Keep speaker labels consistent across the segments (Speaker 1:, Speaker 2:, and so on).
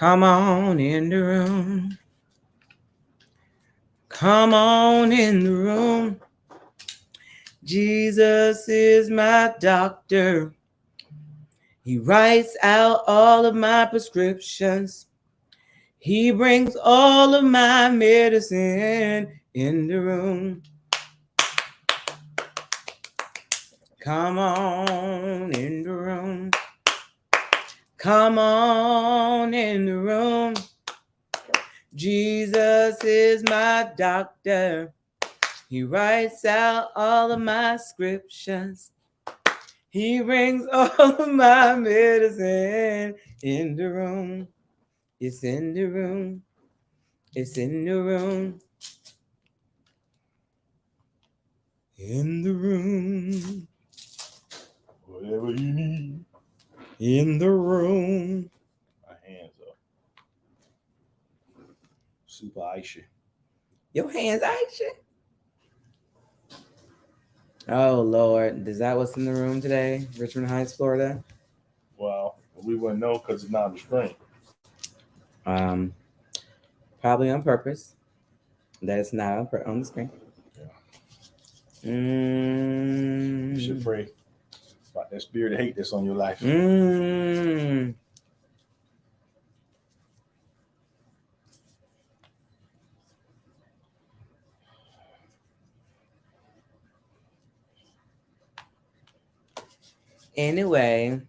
Speaker 1: Come on in the room. Come on in the room. Jesus is my doctor. He writes out all of my prescriptions. He brings all of my medicine in the room. Come on in the room. Come on in the room. Jesus is my doctor. He writes out all of my scriptures. He brings all of my medicine in the room. It's in the room. It's in the room. In the room.
Speaker 2: Whatever you need.
Speaker 1: In the room.
Speaker 2: My hands up. Super Aisha.
Speaker 1: Your hands, Aisha. Oh Lord, is that what's in the room today? Richmond Heights, Florida.
Speaker 2: Well, we wouldn't know because it's not restrained.
Speaker 1: Um, Probably on purpose. That it's not on the screen.
Speaker 2: Yeah. You should pray about that spirit of hate that's on your life.
Speaker 1: Anyway,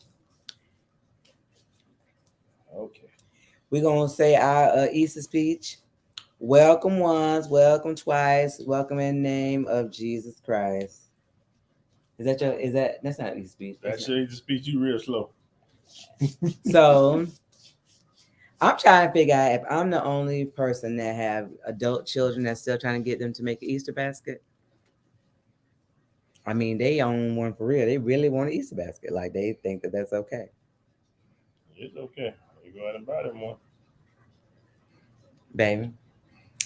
Speaker 2: Okay.
Speaker 1: we're gonna say our Easter speech. Welcome once, welcome twice, welcome in the name of Jesus Christ. That's not Easter speech.
Speaker 2: That's the speech you real slow.
Speaker 1: So I'm trying to figure out if I'm the only person that have adult children that's still trying to get them to make an Easter basket. I mean, they own one for real. They really want an Easter basket. Like they think that that's okay.
Speaker 2: It's okay. You go ahead and buy them one.
Speaker 1: Baby,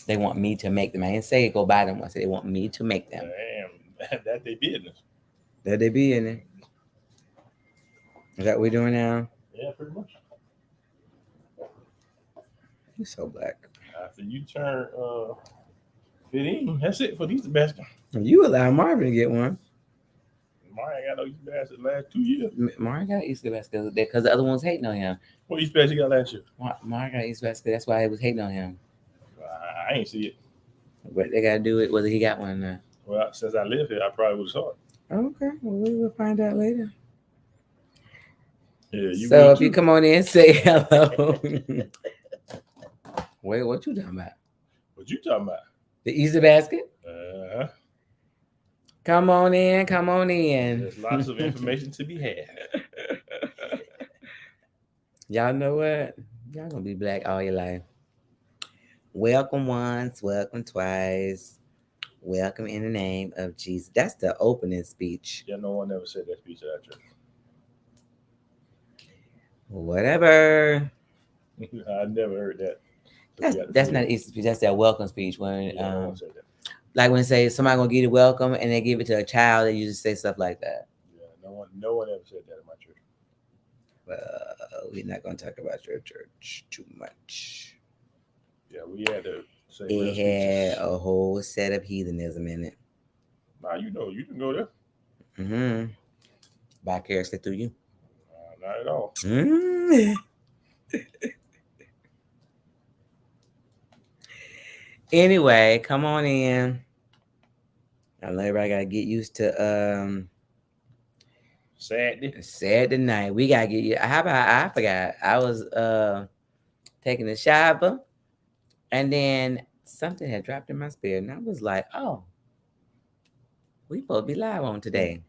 Speaker 1: they want me to make them. I didn't say go buy them. I said they want me to make them.
Speaker 2: Damn, that they business.
Speaker 1: That they be in it. Is that what we're doing now?
Speaker 2: Yeah, pretty much.
Speaker 1: You're so black.
Speaker 2: After you turn 15, that's it for the Easter basket.
Speaker 1: You allow Marvin to get one.
Speaker 2: Mario got no Easter basket last 2 years.
Speaker 1: Marvin got Easter basket because the other one's hating on him.
Speaker 2: What Easter basket you got last year?
Speaker 1: Marvin got Easter basket. That's why he was hating on him.
Speaker 2: I ain't see it.
Speaker 1: But they gotta do it whether he got one or not.
Speaker 2: Well, since I live here, I probably would have saw it.
Speaker 1: Okay, well we will find out later.
Speaker 2: Yeah, you
Speaker 1: so if
Speaker 2: too.
Speaker 1: you come on in and say hello. Wait, what you talking about?
Speaker 2: What you talking about?
Speaker 1: The Easter basket?
Speaker 2: Uh-huh.
Speaker 1: Come on in, come on in.
Speaker 2: There's lots of information to be had.
Speaker 1: Y'all know what? Y'all gonna be black all your life. Welcome once, welcome twice. Welcome in the name of Jesus. That's the opening speech.
Speaker 2: Yeah, no one ever said that speech at our church.
Speaker 1: Whatever.
Speaker 2: I never heard that.
Speaker 1: That's not Easter speech. That's that welcome speech when
Speaker 2: no one said that.
Speaker 1: Like when say somebody gonna give you welcome and they give it to a child, and you just say stuff like that.
Speaker 2: Yeah, no one ever said that in my church.
Speaker 1: Well, we're not gonna talk about your church too much.
Speaker 2: Yeah, we had to say
Speaker 1: it had a whole set of heathenism in it.
Speaker 2: Nah, you know, you can go there.
Speaker 1: Mm-hmm. Vicariously through you.
Speaker 2: Not at all.
Speaker 1: Anyway, come on in. I know everybody gotta get used to Saturday night. We gotta get you. How about I forgot? I was taking a shower, and then something had dropped in my spirit, and I was like, "Oh, we supposed to be live on today."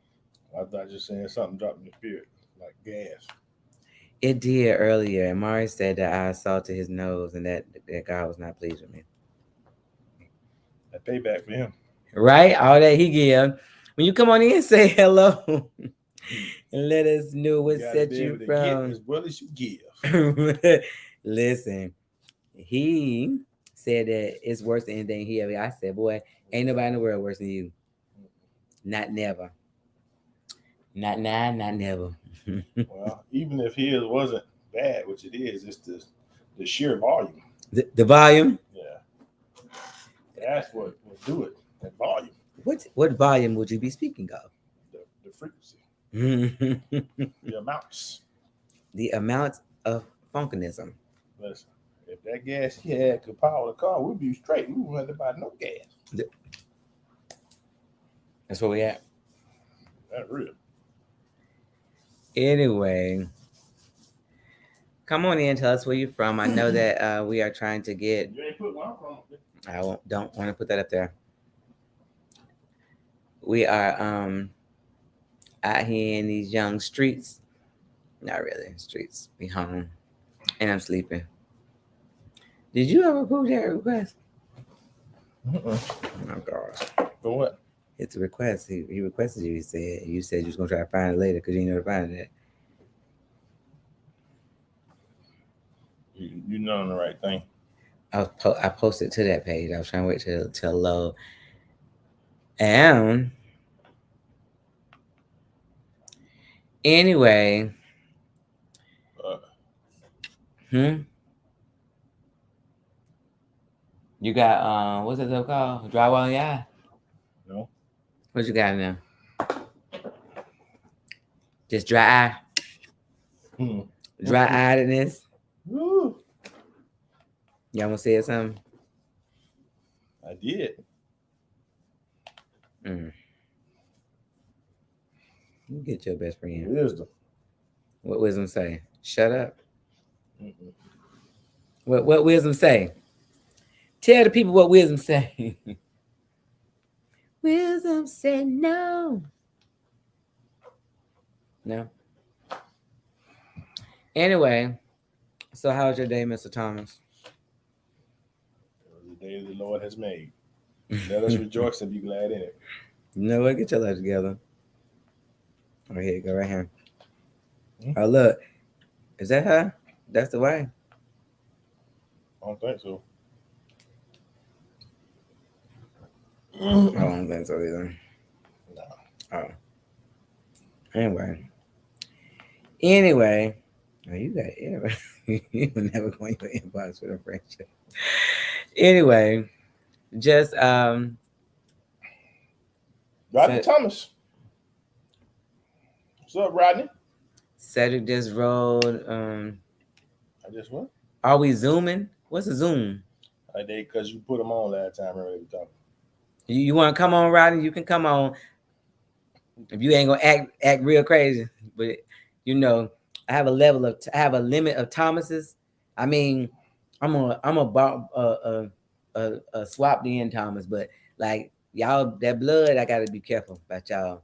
Speaker 2: I thought you saying something dropped in your spirit, like gas.
Speaker 1: It did earlier, and Mari said that I assaulted his nose, and that God was not pleased with me.
Speaker 2: That payback for him,
Speaker 1: right? All that he give. When you come on in, say hello. And let us know what set you from.
Speaker 2: As well as you give.
Speaker 1: Listen, he said that it's worse than anything he ever. I said, boy, ain't nobody in the world worse than you. Not never. Not now, not never.
Speaker 2: Well, even if his wasn't bad, which it is, it's The sheer volume.
Speaker 1: The volume.
Speaker 2: Yeah. That's what will do it. That volume.
Speaker 1: What volume would you be speaking of?
Speaker 2: The frequency. The amounts.
Speaker 1: The amount of funkinism.
Speaker 2: Listen, if that gas he had could power the car, we'd be straight. We wouldn't have to buy no gas.
Speaker 1: That's where we at.
Speaker 2: That's real.
Speaker 1: Anyway, come on in. Tell us where you're from. I know that we are trying to get.
Speaker 2: You ain't put one from.
Speaker 1: I don't want to put that up there. We are out here in these young streets. Not really streets. We home, and I'm sleeping. Did you ever approve that request? Oh gosh.
Speaker 2: For what?
Speaker 1: It's a request. He requested you. You said you was gonna try to find it later because you didn't know to find it.
Speaker 2: You know the right thing.
Speaker 1: I posted to that page. I was trying to wait till low. And anyway, you got what's that stuff called? Drywall in your eye?
Speaker 2: No.
Speaker 1: What you got now? Just dry eye. Dry eyedness.
Speaker 2: Woo.
Speaker 1: Y'all want to say something?
Speaker 2: I did.
Speaker 1: You get your best friend.
Speaker 2: Wisdom.
Speaker 1: What wisdom say? Shut up. What wisdom say? Tell the people what wisdom say. Wisdom said no. No. Anyway, so how was your day, Mr. Thomas?
Speaker 2: It was the day the Lord has made. Let us rejoice and be glad in it.
Speaker 1: You know what? Get your life together. Oh, here you go, right here. Oh, look. Is that her? That's the way?
Speaker 2: I don't think so.
Speaker 1: I don't think so either.
Speaker 2: No.
Speaker 1: Oh. Anyway. Oh, you got it. You will never go in your inbox with a friendship. Anyway, just
Speaker 2: Rodney Thomas. What's up, Rodney?
Speaker 1: Cedric just rolled.
Speaker 2: I just what?
Speaker 1: Are we zooming? What's a Zoom?
Speaker 2: I did because you put them on last time. Remember we talking.
Speaker 1: You want to come on, Rodney? You can come on. If you ain't gonna act real crazy, but you know, I have a limit of Thomases. I mean, I'm a swapped in Thomas, but like y'all, that blood, I gotta be careful about y'all.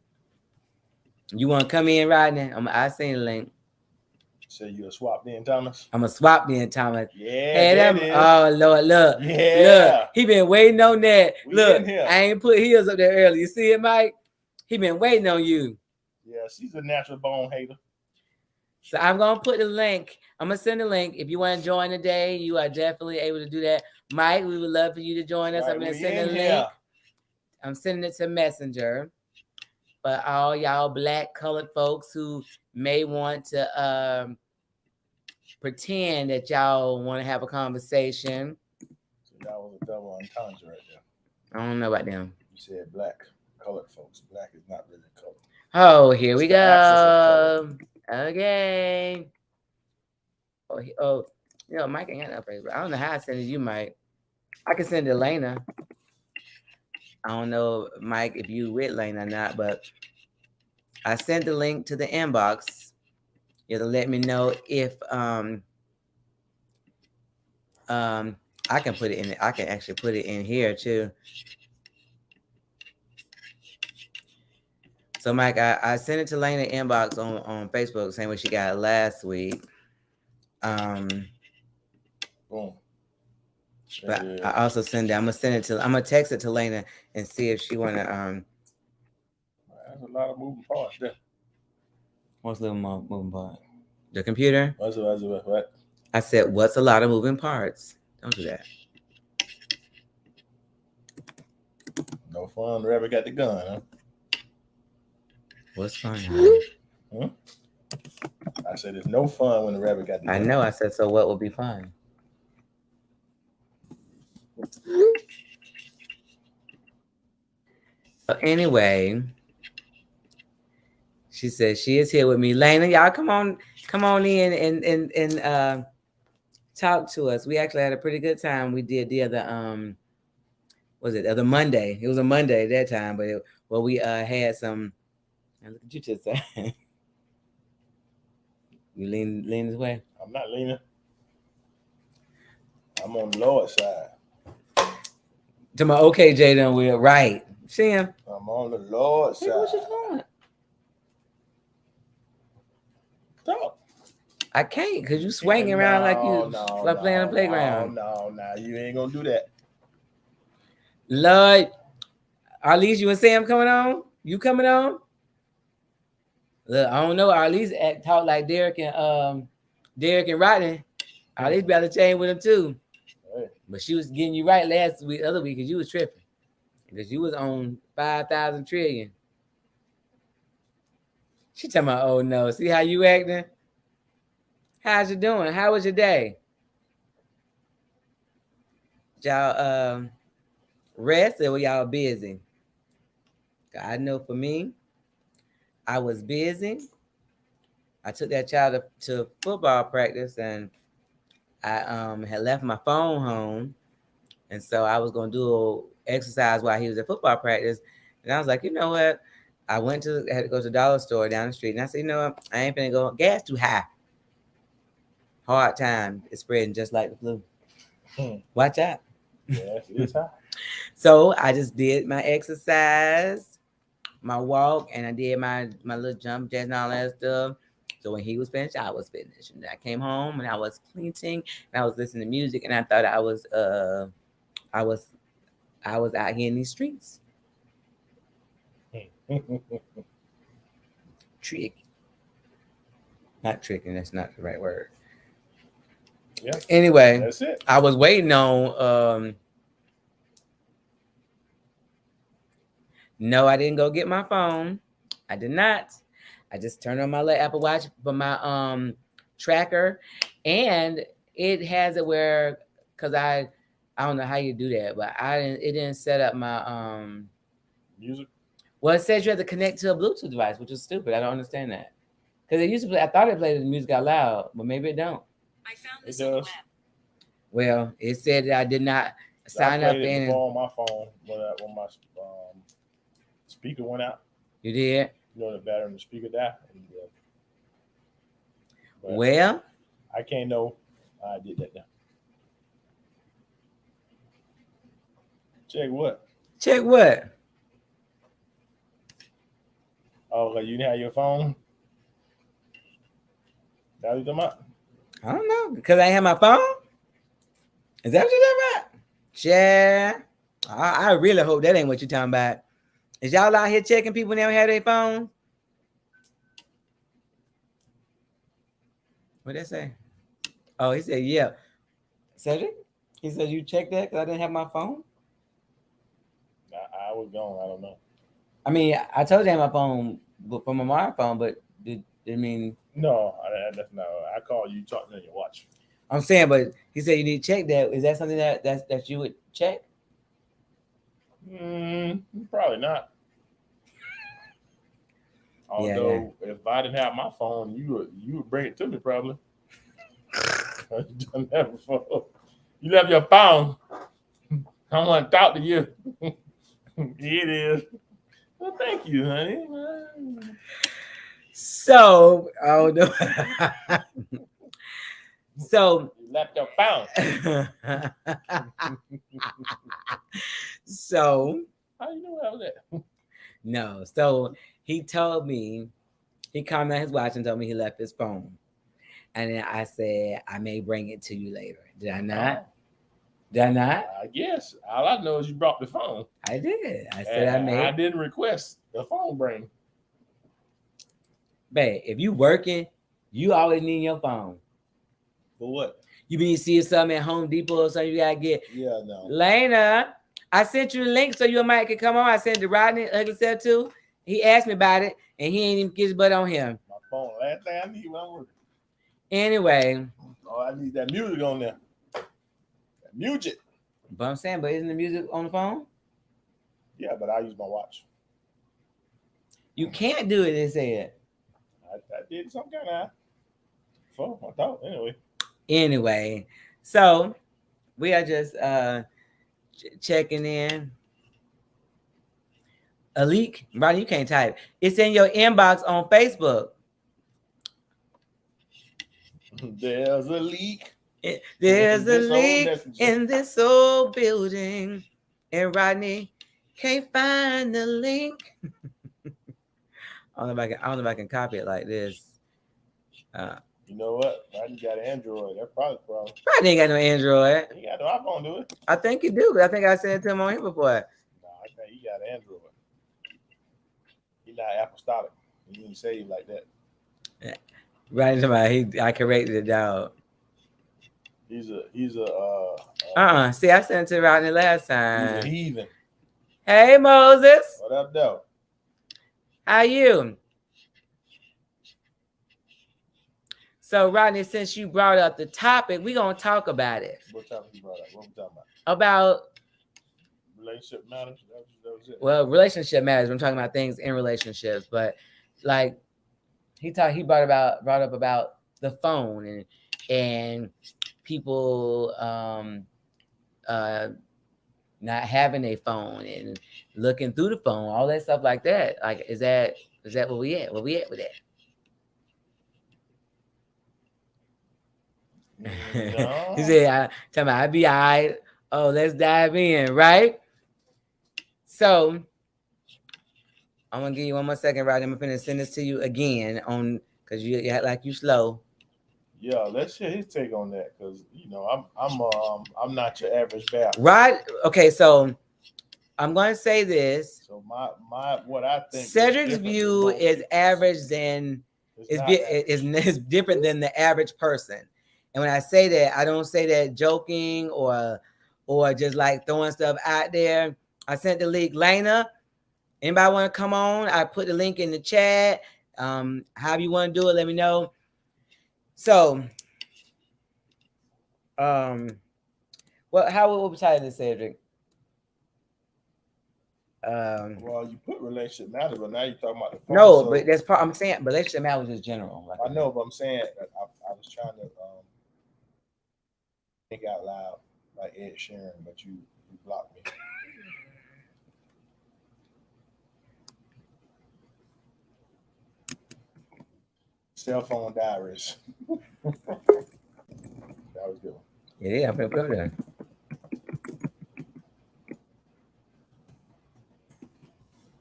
Speaker 1: You want to come in, Rodney? I seen the link.
Speaker 2: So you a swapped in Thomas?
Speaker 1: I'm a swapped in Thomas.
Speaker 2: Yeah,
Speaker 1: hey, oh Lord, look, look, he been waiting on that. Look, I ain't put heels up there early. You see it, Mike? He been waiting on you.
Speaker 2: Yeah, she's a natural bone hater.
Speaker 1: So I'm gonna put the link. I'm gonna send the link. If you want to join today, you are definitely able to do that. Mike, we would love for you to join us. Right, I'm gonna send the link. I'm sending it to Messenger. But all y'all black colored folks who may want to pretend that y'all want to have a conversation.
Speaker 2: So that was a double entendre right there.
Speaker 1: I don't know about them.
Speaker 2: You said black colored folks. Black is not really color.
Speaker 1: Oh, here we go. Okay. Oh, you know, Mike ain't got no place, but I don't know how I send it to you, Mike. I can send it to Lena. I don't know, Mike, if you with Lena or not, but I sent the link to the inbox. It'll let me know if I can put it in. I can actually put it in here too. So, Mike, I sent it to Lena inbox on Facebook, same way she got it last week.
Speaker 2: Boom.
Speaker 1: But I also send it. I'm gonna text it to Lena and see if she wanna.
Speaker 2: There's a lot of moving parts there.
Speaker 1: What's a little more moving part? The computer.
Speaker 2: What?
Speaker 1: I said, what's a lot of moving parts? Don't do that.
Speaker 2: No fun. The rabbit got the gun, huh?
Speaker 1: What's fun?
Speaker 2: I said it's no fun when the rabbit got the gun.
Speaker 1: I know. I said, so what would be fun? Anyway, she says she is here with me. Lena, y'all come on in and talk to us. We actually had a pretty good time. We did the other was it the other Monday? It was a Monday at that time, but we had some. Look at you just say. You lean this way.
Speaker 2: I'm not leaning. I'm on the Lord's side.
Speaker 1: To my okay, Jaden, we're right. See him?
Speaker 2: I'm on the Lord's side.
Speaker 1: What you doing?
Speaker 2: Talk.
Speaker 1: I can't because you swinging around like you like playing on the playground.
Speaker 2: No, you ain't gonna do that.
Speaker 1: Lord, Arlise, you and Sam coming on? You coming on? Look, I don't know. Arlise talk like Derek and Rodney. Arlise be out of chain with him too.
Speaker 2: Hey.
Speaker 1: But she was getting you right other week because you was tripping. Because you was on 5,000 trillion. She talking about, oh no, see how you acting? How's you doing? How was your day? Y'all rest or were y'all busy? I know for me, I was busy. I took that child to football practice and I had left my phone home. And so I was going to do exercise while he was at football practice. And I was like, you know what? I had to go to the dollar store down the street. And I said, you know what? I ain't finna go. Gas too high. Hard time. It's spreading just like the flu. Watch out.
Speaker 2: Yes, it's high.
Speaker 1: So I just did my exercise, my walk, and I did my little jump jazz and all that stuff. So when he was finished, I was finished. And I came home and I was cleaning and I was listening to music and I thought I was out here in these streets. Not tricking, that's not the right word.
Speaker 2: Yeah.
Speaker 1: Anyway,
Speaker 2: that's it.
Speaker 1: I was waiting on no, I didn't go get my phone. I did not. I just turned on my Apple Watch for my tracker, and it has it where because I don't know how you do that, but it didn't set up my
Speaker 2: music.
Speaker 1: Well, it says you have to connect to a Bluetooth device, which is stupid. I don't understand that because it used to play. I thought it played the music out loud, but maybe it don't.
Speaker 3: I found this on the web.
Speaker 1: Well, it said that I did not sign up in
Speaker 2: on my phone when my speaker went out.
Speaker 1: You did?
Speaker 2: You know the battery in the speaker died.
Speaker 1: Well,
Speaker 2: I can't know I did that now. Check what?
Speaker 1: Check what?
Speaker 2: Oh, you didn't have your phone? Now you talking about?
Speaker 1: I don't know. Because I ain't have my phone? Is that what you're talking about? Yeah. I really hope that ain't what you're talking about. Is y'all out here checking people when they don't have their phone? What'd that say? Oh, he said, yeah. Cedric? He said, you checked that because I didn't have my phone?
Speaker 2: I was gone. I don't know.
Speaker 1: I mean, I told you I had my phone from my phone, but did mean...
Speaker 2: No, that's not. I called you talking on your watch.
Speaker 1: I'm saying, but he said you need to check that. Is that something that you would check?
Speaker 2: Probably not. Although if I didn't have my phone, you would bring it to me probably. I've done that before. You left your phone. I want to talk to you. It is. Well, thank you, honey.
Speaker 1: So, oh no. So
Speaker 2: you left your phone.
Speaker 1: So
Speaker 2: how you know about that?
Speaker 1: No. So he told me, he called me on his watch and told me he left his phone. And then I said, I may bring it to you later. Did I not? Did I not?
Speaker 2: I guess. All I know is you brought the phone.
Speaker 1: I did. I said I
Speaker 2: didn't request the phone bring.
Speaker 1: Babe, if you working, you always need your phone.
Speaker 2: For what?
Speaker 1: You mean see something at Home Depot or something you gotta get?
Speaker 2: Yeah, no.
Speaker 1: Lena, I sent you the link so you and Mike could come on. I sent it to Rodney Ugly Self too. He asked me about it and he ain't even get his butt on him.
Speaker 2: My phone, last thing I need when I'm working.
Speaker 1: Anyway.
Speaker 2: Oh, I need that music on there. That music.
Speaker 1: But I'm saying, but isn't the music on the phone?
Speaker 2: Yeah, but I use my watch.
Speaker 1: You can't do it, they said.
Speaker 2: I did some kind of phone. I thought anyway.
Speaker 1: Anyway, so we are just checking in. A leak, Ronnie, you can't type. It's in your inbox on Facebook.
Speaker 2: There's a leak.
Speaker 1: There's a
Speaker 2: This old
Speaker 1: leak
Speaker 2: messenger.
Speaker 1: in this old building, and Rodney can't find the link. I don't know if I can copy it like this.
Speaker 2: You know what? Rodney got an Android. That's probably the problem.
Speaker 1: Rodney ain't got no Android.
Speaker 2: He got no iPhone, do it?
Speaker 1: I think you do, but I think I said it to him on here before.
Speaker 2: No, I think he got an Android. He not apostolic. He didn't say it like that.
Speaker 1: Rodney somebody, I corrected it down.
Speaker 2: He's a
Speaker 1: See, I sent it to Rodney last
Speaker 2: he's
Speaker 1: time.
Speaker 2: a heathen.
Speaker 1: Hey Moses,
Speaker 2: What up, though?
Speaker 1: how you? So Rodney, since you brought up the topic, we're gonna talk about it.
Speaker 2: What topic you brought up? What we talking about?
Speaker 1: About
Speaker 2: Relationship matters. That was it.
Speaker 1: well, relationship matters. I'm talking about things in relationships, but like he brought up about the phone and people not having a phone and looking through the phone, all that stuff like that. Like, is that where we at? Where we at with that?
Speaker 2: No.
Speaker 1: He said, "Tell me, I'd be all right. Oh, let's dive in, right?" So I'm gonna give you one more second, right? I'm gonna send this to you again on because you act like you slow.
Speaker 2: Yeah, let's hear his take on that because you know I'm not your average bat.
Speaker 1: Right? Okay, so I'm gonna say this.
Speaker 2: So my what I think
Speaker 1: Cedric's view is average than is different than the average person. And when I say that, I don't say that joking or just like throwing stuff out there. I sent the link, Lena. Anybody want to come on? I put the link in the chat. However you want to do it, let me know. So, what we title this, Cedric?
Speaker 2: Well, you put relationship matters, but now you're talking about the phone.
Speaker 1: No,
Speaker 2: so,
Speaker 1: but that's part. I'm saying relationship matters is general. Like,
Speaker 2: I know, but I'm saying I was trying to think out loud like Ed Sheeran, but you blocked me. Cell phone diaries. That was good.
Speaker 1: Yeah, I'm gonna put it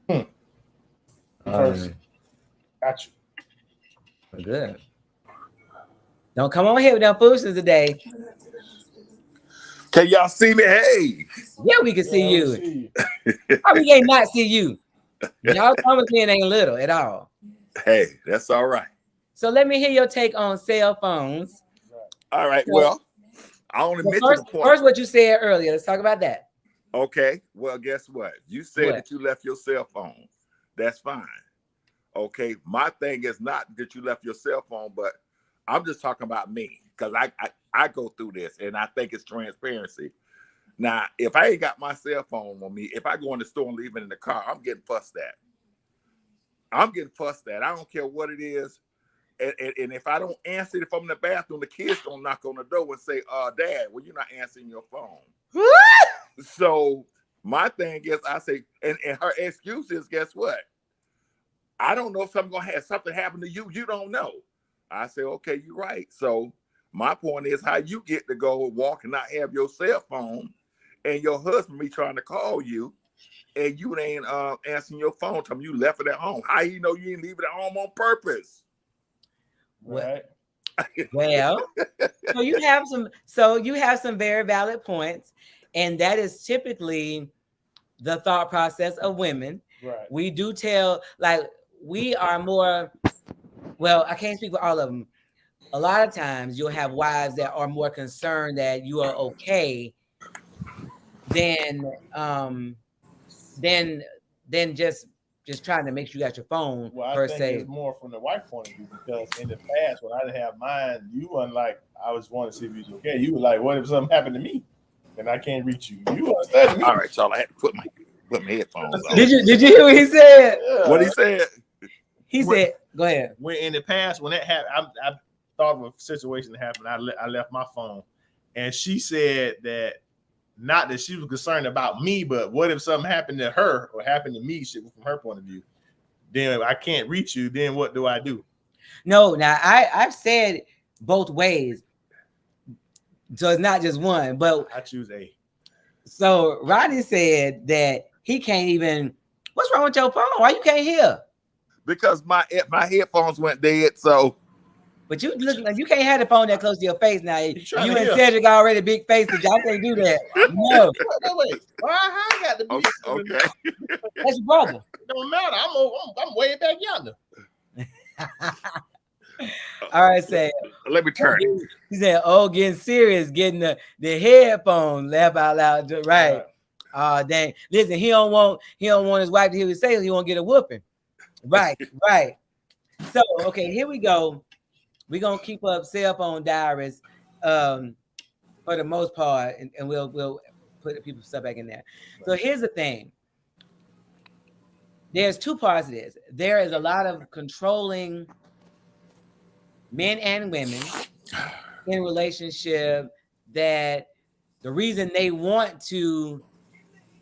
Speaker 1: there.
Speaker 2: First, got you.
Speaker 1: Good. Don't come on here with them foolishness today.
Speaker 3: Can y'all see me? Hey.
Speaker 1: Yeah, we can see you.
Speaker 2: See
Speaker 1: How we can't not see you? Y'all commenting ain't little at all.
Speaker 3: Hey, that's all right.
Speaker 1: So let me hear your take on cell phones.
Speaker 3: All right. Well, I only mentioned
Speaker 1: First,
Speaker 3: the point.
Speaker 1: first, what you said earlier. Let's talk about that.
Speaker 3: Okay. Well, guess what? You said
Speaker 1: What?
Speaker 3: that you left your cell phone. That's fine. Okay. My thing is not that you left your cell phone, but I'm just talking about me because I go through this and I think it's transparency. Now, if I ain't got my cell phone on me, if I go in the store and leave it in the car, I'm getting fussed at. I don't care what it is. And if I don't answer it, if I'm in the bathroom, the kids don't knock on the door and say, Dad, well, you're not answering your phone. So my thing is, I say, and her excuse is, guess what? I don't know if something gonna have something happen to you. You don't know. I say, okay, you're right. So my point is how you get to go walk and not have your cell phone and your husband be trying to call you and you ain't answering your phone. Tell me you left it at home. How you know you didn't leave it at home on purpose?
Speaker 2: right?
Speaker 1: Well, you have some very valid points, and that is typically the thought process of women.
Speaker 2: Right.
Speaker 1: We do tell, like, we are more, well, I can't speak for all of them. A lot of times you'll have wives that are more concerned that you are okay than just trying to make sure you got your phone
Speaker 2: Well,
Speaker 1: per
Speaker 2: I think
Speaker 1: se.
Speaker 2: it's more from the wife point of view because in the past when I didn't have mine, you weren't like I was wanting to see if you was okay. You were like, what if something happened to me? and I can't reach you. You understand me?
Speaker 3: All right, y'all. I had to put my headphones on.
Speaker 1: Did you hear what he said?
Speaker 2: Yeah.
Speaker 3: What he said?
Speaker 1: He said, "Go ahead."
Speaker 2: When in the past, when that happened, I thought of a situation that happened. I left my phone, and she said that not that she was concerned about me, but what if something happened to her or happened to me? Shit, from her point of view, then I can't reach you. Then what do I do?
Speaker 1: No, now I've said both ways, so it's not just one. But
Speaker 2: I choose A.
Speaker 1: so Rodney said that he can't even. What's wrong with your phone? Why you can't hear?
Speaker 3: Because my headphones went dead. So
Speaker 1: But you look like you can't have the phone that close to your face now. You
Speaker 2: trying
Speaker 1: and
Speaker 2: to hear.
Speaker 1: Cedric already big faces. Y'all can't do that. No,
Speaker 2: Wait. Why I got to be?
Speaker 3: okay.
Speaker 1: that's your brother.
Speaker 2: It don't matter. I'm way back yonder.
Speaker 1: All right, say
Speaker 3: Let me turn it.
Speaker 1: he said, "Oh, getting serious, getting the headphones." Laugh out loud, right? Dang. Listen, he don't want his wife to hear him say he won't get a whooping. Right, right. So okay, here we go. We're gonna keep up cell phone diaries for the most part, and we'll put the people's stuff back in there. So here's the thing. There's two parts of this. There is a lot of controlling men and women in a relationship that the reason they want to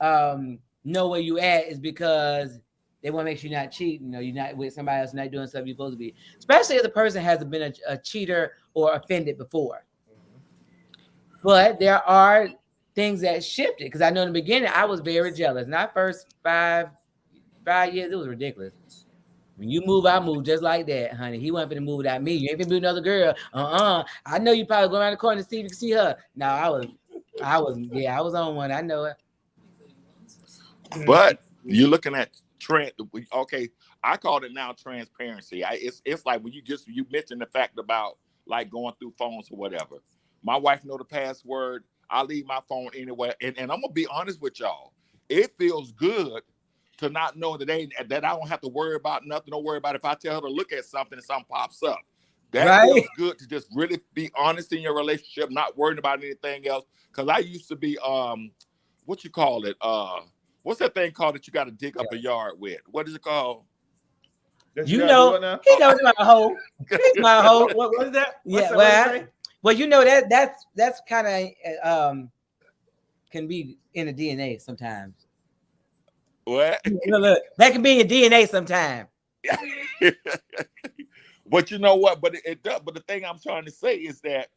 Speaker 1: know where you at is because they want to make sure you're not cheating. You know, you're not with somebody else, not doing stuff you're supposed to be. Especially if the person hasn't been a cheater or offended before. But there are things that shifted. Because I know in the beginning, I was very jealous. Not first five years, it was ridiculous. When you move, I move just like that, honey. He wasn't gonna move without me. You ain't gonna be another girl. I know you probably go around the corner to see if you can see her. No, I was on one. I know it.
Speaker 3: But you're looking at trend. Okay, I called it now transparency. It's like when you mentioned the fact about like going through phones or whatever. My wife know the password. I leave my phone anywhere, and I'm gonna be honest with y'all. It feels good to not know that I don't have to worry about nothing. Don't worry about if I tell her to look at something and something pops up. That feels good to just really be honest in your relationship, not worrying about anything else. Because I used to be what you call it? What's that thing called that you got to dig up a yard with? What is it called?
Speaker 1: You know, he knows my hoe. He's my hoe.
Speaker 2: What is that?
Speaker 1: Well, you know that's kind of can be in the DNA sometimes.
Speaker 3: What?
Speaker 1: Look, that can be in your DNA sometimes.
Speaker 3: But you know what? But it does. But the thing I'm trying to say is that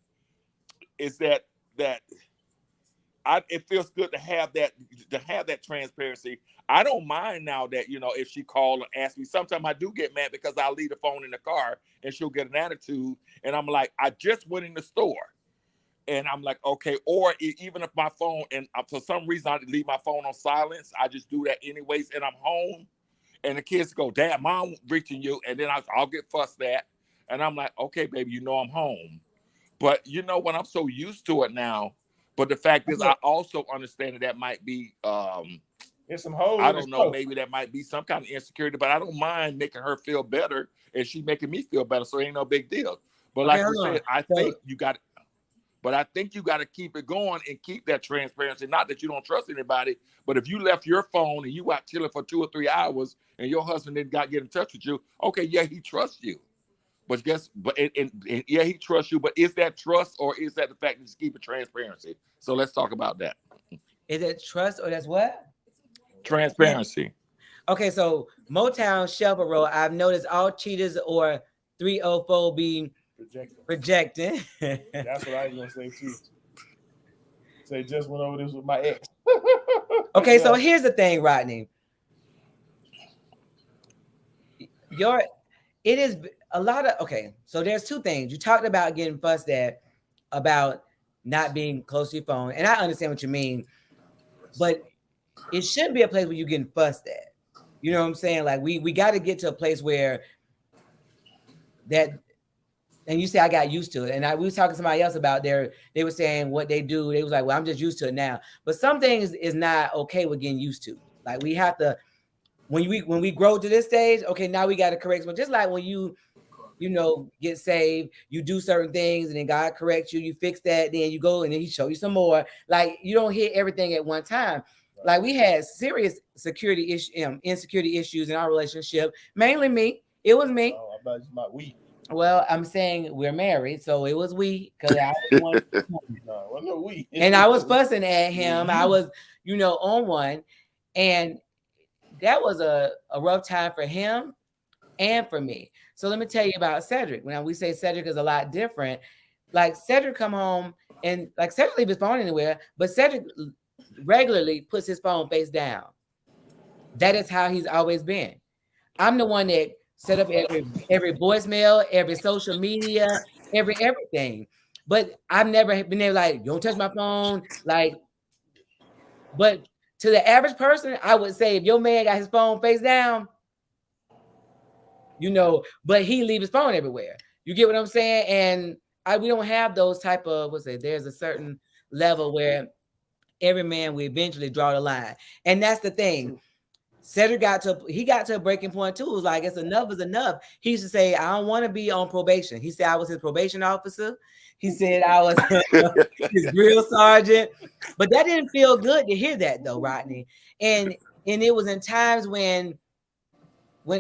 Speaker 3: it feels good to have that transparency. I don't mind now that, you know, if she called and asked me. Sometimes I do get mad because I'll leave the phone in the car and she'll get an attitude, and I'm like, I just went in the store. And I'm like, okay, or even if my phone, and for some reason I leave my phone on silence, I just do that anyways, and I'm home, and the kids go, Dad, Mom reaching you, and then I'll get fussed at, and I'm like, okay, baby, you know I'm home. But you know what, I'm so used to it now. But the fact is, I also understand that might be,
Speaker 2: there's some holes.
Speaker 3: I don't know, maybe that might be some kind of insecurity, but I don't mind making her feel better, and she making me feel better, so it ain't no big deal. But like you said, I think you got. But I think you got to keep it going and keep that transparency. Not that you don't trust anybody, but if you left your phone and you out chilling for 2 or 3 hours and your husband didn't get in touch with you, okay, yeah, he trusts you. But yeah, he trusts you. But is that trust, or is that the fact that you keep it transparency? So let's talk about that.
Speaker 1: Is it trust, or that's what?
Speaker 3: Transparency.
Speaker 1: Okay, so Motown Shelby Road, I've noticed all cheaters or 304 being projecting.
Speaker 2: That's what I was gonna say too. Say just went over this with my ex.
Speaker 1: Okay, so here's the thing, Rodney. It is a lot of so there's two things. You talked about getting fussed at about not being close to your phone, and I understand what you mean, but it shouldn't be a place where you're getting fussed at. You know what I'm saying? Like we got to get to a place where that. And you say I got used to it, and we was talking to somebody else about they were saying what they do. They was like, well, I'm just used to it now. But some things is not okay with getting used to. Like we have to, when we grow to this stage, okay, now we got to correct. But just like when you get saved, you do certain things, and then God corrects you, you fix that, then you go and then he show you some more. Like you don't hit everything at one time. Like we had serious insecurity issues in our relationship. Mainly me. It was me.
Speaker 2: Oh, I bet my we.
Speaker 1: Well, I'm saying we're married, so it was we because I was one.
Speaker 2: No, well, no we.
Speaker 1: And I was fussing at him. I was, on one, and that was a rough time for him and for me. So let me tell you about Cedric. When we say Cedric is a lot different, like Cedric come home and like Cedric leave his phone anywhere, but Cedric regularly puts his phone face down. That is how he's always been. I'm the one that set up every voicemail, every social media, everything. But I've never been able like, don't touch my phone. Like, but to the average person, I would say if your man got his phone face down, but he leave his phone everywhere. You get what I'm saying? And we don't have those type of, there's a certain level where every man will eventually draw the line. And that's the thing. Cedric got to a breaking point too. It was like, it's enough is enough. He used to say, I don't want to be on probation. He said I was his probation officer. He said I was his drill sergeant. But that didn't feel good to hear that though, Rodney. And it was in times when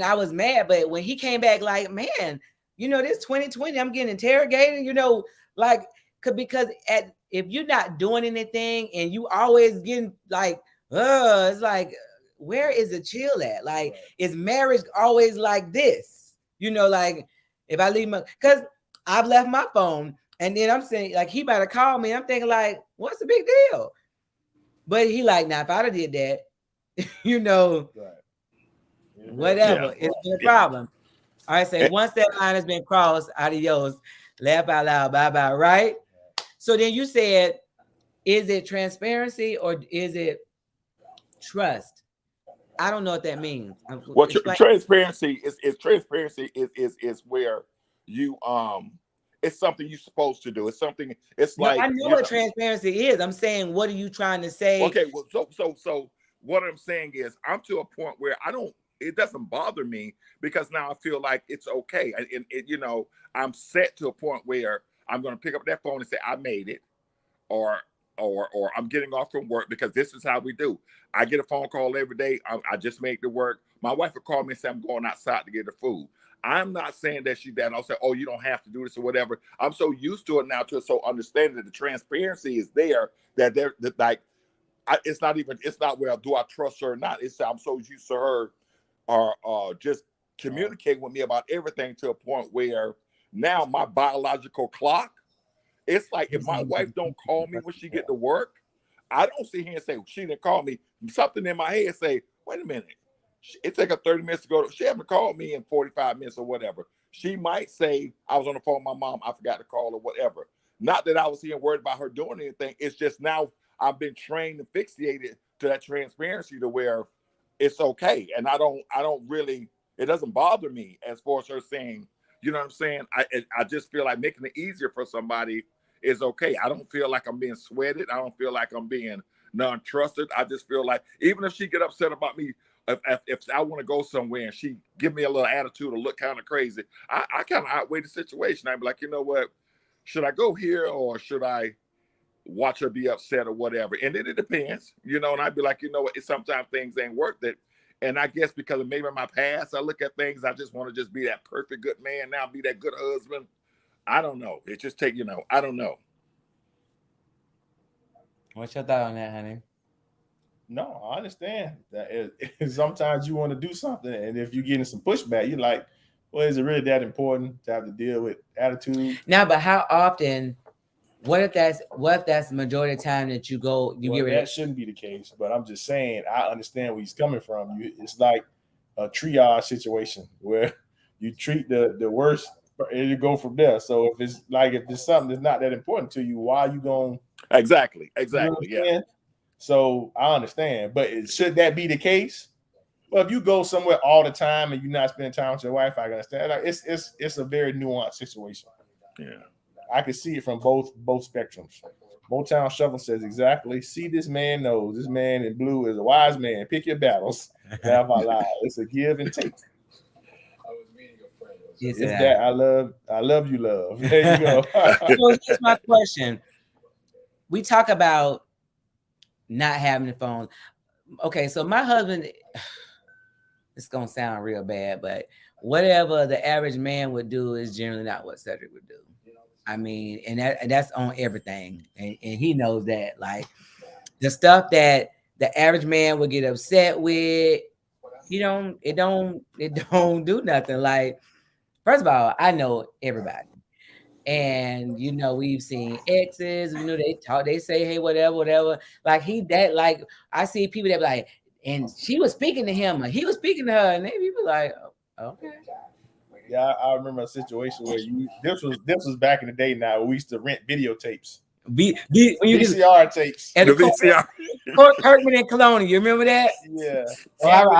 Speaker 1: I was mad, but when he came back like, man, this 2020, I'm getting interrogated, because if you're not doing anything and you always getting like, it's like, where is the chill at? Like, is marriage always like this? Like if I leave because I've left my phone and then I'm saying like, he better call me. I'm thinking like, what's the big deal? But he like, now if I'd have did that, whatever, it's been a problem. All right, so once that line has been crossed, adios, laugh out loud, bye-bye, right? So then you said, is it transparency or is it trust? I don't know what that means.
Speaker 3: Well, transparency is where you it's something you're supposed to do. It's something. It's like
Speaker 1: I know what transparency is. I'm saying, what are you trying to say?
Speaker 3: Okay, well, so what I'm saying is, I'm to a point where it doesn't bother me because now I feel like it's okay, and I'm set to a point where I'm going to pick up that phone and say I made it, or I'm getting off from work, because this is how we do. I get a phone call every day. I just make the work. My wife will call me and say I'm going outside to get the food. I'm not saying that I'll say, oh, you don't have to do this or whatever. I'm so used to it now, so understanding that the transparency is there, that it's not where do I trust her or not. It's I'm so used to her just communicating with me about everything to a point where now my biological clock, it's like if my wife don't call me when she get to work, I don't sit here and say, she didn't call me. Something in my head say, wait a minute. It take her 30 minutes to go. She haven't called me in 45 minutes or whatever. She might say, I was on the phone with my mom, I forgot to call or whatever. Not that I was here worried about her doing anything. It's just now I've been trained and fixated to that transparency to where it's okay. And I don't really, it doesn't bother me as far as her saying, you know what I'm saying? I just feel like making it easier for somebody is okay. I don't feel like I'm being sweated. I don't feel like I'm being non-trusted. I just feel like even if she get upset about me, if I want to go somewhere and she give me a little attitude or look kind of crazy, I kind of outweigh the situation. I'd be like, you know what? Should I go here or should I watch her be upset or whatever? And then it depends, and I'd be like, you know what? Sometimes things ain't worth it. And I guess because of maybe my past, I look at things, I just want to just be that perfect good man now, be that good husband. I don't know. It just take, I don't know.
Speaker 1: What's your thought on that, honey?
Speaker 2: No, I understand that sometimes you want to do something, and if you're getting some pushback, you're like, well, is it really that important to have to deal with attitude?
Speaker 1: Now, but how often? What if that's the majority of the time that you go, you get rid of?
Speaker 2: That shouldn't be the case, but I'm just saying I understand where he's coming from. It's like a triage situation where you treat the worst and you go from there. So if it's something that's not that important to you, why are you going?
Speaker 3: Exactly.
Speaker 2: Yeah. So I understand, but should that be the case? Well, if you go somewhere all the time and you're not spending time with your wife, I can understand. Like it's a very nuanced situation.
Speaker 3: Yeah.
Speaker 2: I can see it from both spectrums. Motown Shuffle says exactly. See, this man knows. This man in blue is a wise man. Pick your battles. Laugh out loud. It's a give and take.
Speaker 4: I was meeting a friend
Speaker 1: He
Speaker 2: It's
Speaker 1: said,
Speaker 2: that I love you, love. There you go.
Speaker 1: So here's my question. We talk about not having the phone. Okay, so my husband, it's gonna sound real bad, but whatever the average man would do is generally not what Cedric would do. I mean, and that's on everything, and he knows that. Like the stuff that the average man would get upset with, it don't do nothing. Like, first of all, I know everybody. And we've seen exes, they talk, they say, hey, whatever. Like I see people that be like, and she was speaking to him, or he was speaking to her, and they people like, oh, okay.
Speaker 2: Yeah, I remember a situation where this was back in the day now where we used to rent videotapes.
Speaker 1: When you
Speaker 2: VCR tapes.
Speaker 1: And the VCR. Kirkman and Colonial, you remember that?
Speaker 2: Yeah.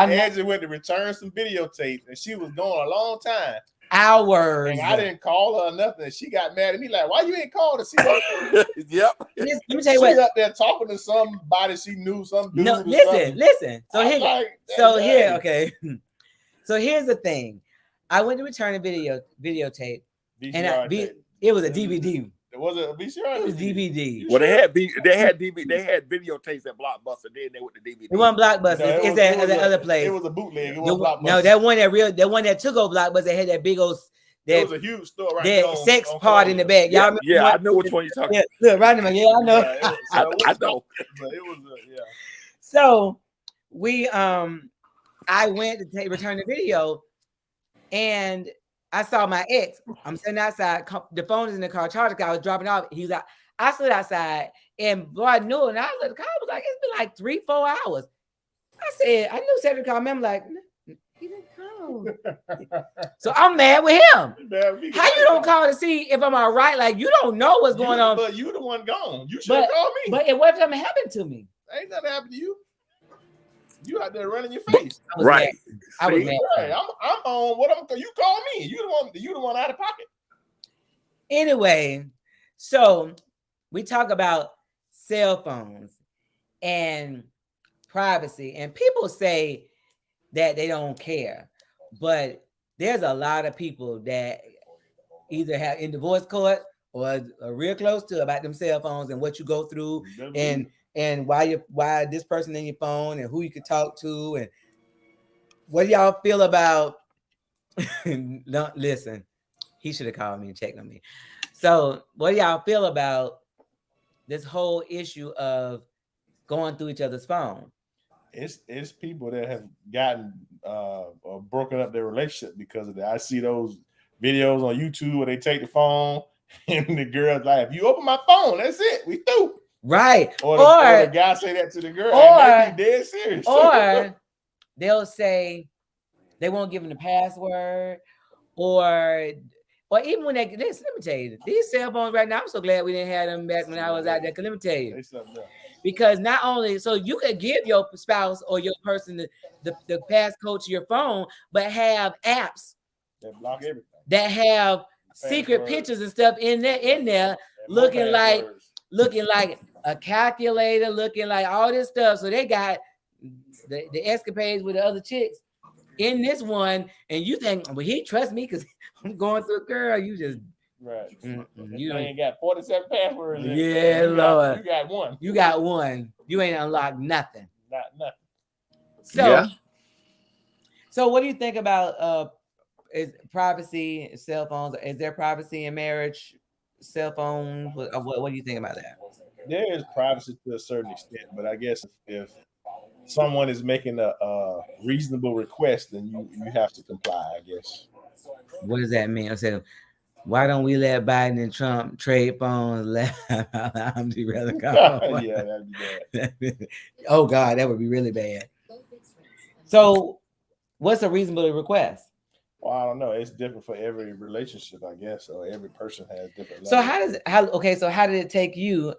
Speaker 1: Angela
Speaker 2: went to return some videotapes, and she was gone a long time.
Speaker 1: Hours.
Speaker 2: And I didn't call her or nothing. She got mad at me like, why you ain't called to see that?
Speaker 3: Yep.
Speaker 1: Let me tell you
Speaker 2: she
Speaker 1: what.
Speaker 2: up there talking to somebody she knew, some dude.
Speaker 1: No, listen. Okay. So here's the thing. I went to return a videotape. It was a DVD.
Speaker 2: Was it a VCR?
Speaker 1: It was DVD.
Speaker 3: Well, they had videotapes at Blockbuster. Then they went to DVD.
Speaker 1: It wasn't Blockbuster. It's that other place.
Speaker 2: It was a bootleg. It wasn't Blockbuster.
Speaker 1: No, that one that took over Blockbuster. They had that big old.
Speaker 2: It was a huge store right there.
Speaker 1: That sex part in the back. Y'all remember?
Speaker 3: Yeah, I know which one you're talking about.
Speaker 1: Look, right in my I know.
Speaker 3: I know.
Speaker 2: But it was yeah.
Speaker 1: So I went to return the video, and I saw my ex. I'm sitting outside. The phone is in the car charger. I was dropping off. He was out. I stood outside, and boy, I knew it. And I was at the car. I was like, it's been like 3-4 hours. I said, I knew Cedric called me. I'm like, he didn't call. So I'm mad with him. How you don't call to see if I'm all right? Like, you don't know what's going on.
Speaker 2: But you the one gone. You should have called me.
Speaker 1: But it wasn't happened to me.
Speaker 2: Ain't nothing happened to you. You out there running your face.
Speaker 3: Right.
Speaker 1: I was mad.
Speaker 2: Right. I'm on what you call me. You the one out of pocket.
Speaker 1: Anyway, so we talk about cell phones and privacy, and people say that they don't care, but there's a lot of people that either have in divorce court or are real close to about them cell phones and what you go through and why this person in your phone and who you could talk to, and what do y'all feel about no, listen, he should have called me and checked on me. So what do y'all feel about this whole issue of going through each other's phone?
Speaker 2: It's people that have gotten or broken up their relationship because of that. I see those videos on YouTube where they take the phone and the girl's like, if you open my phone, that's it, we through.
Speaker 1: Right.
Speaker 2: Or the guy say that to the girl, and they be dead serious.
Speaker 1: Or they'll say they won't give them the password, or even when let me tell you, these cell phones right now, I'm so glad we didn't have them back when I was out there. Because let me tell you, because not only so you could give your spouse or your person the passcode to your phone, but have apps
Speaker 2: that block everything,
Speaker 1: that have secret pictures and stuff in there looking like a calculator, looking like all this stuff. So they got the escapades with the other chicks in this one, and you think, well, he trusts me because I'm going through a girl. You just
Speaker 2: right.
Speaker 1: You
Speaker 2: ain't got 47 passwords.
Speaker 1: Yeah, Lord.
Speaker 2: You got one.
Speaker 1: You got one. You ain't unlocked nothing.
Speaker 2: Not nothing.
Speaker 1: So,
Speaker 3: yeah.
Speaker 1: So what do you think about is privacy, cell phones? Is there privacy in marriage? Cell phone? What do you think about that?
Speaker 2: There is privacy to a certain extent, but I guess if someone is making a reasonable request, then you have to comply, I guess.
Speaker 1: What does that mean? I said, why don't we let Biden and Trump trade phones? Let them be rather call.
Speaker 2: Yeah, that'd be bad.
Speaker 1: Oh God, that would be really bad. So, what's a reasonable request?
Speaker 2: Well, I don't know. It's different for every relationship, I guess, or every person has different.
Speaker 1: So how did it take you?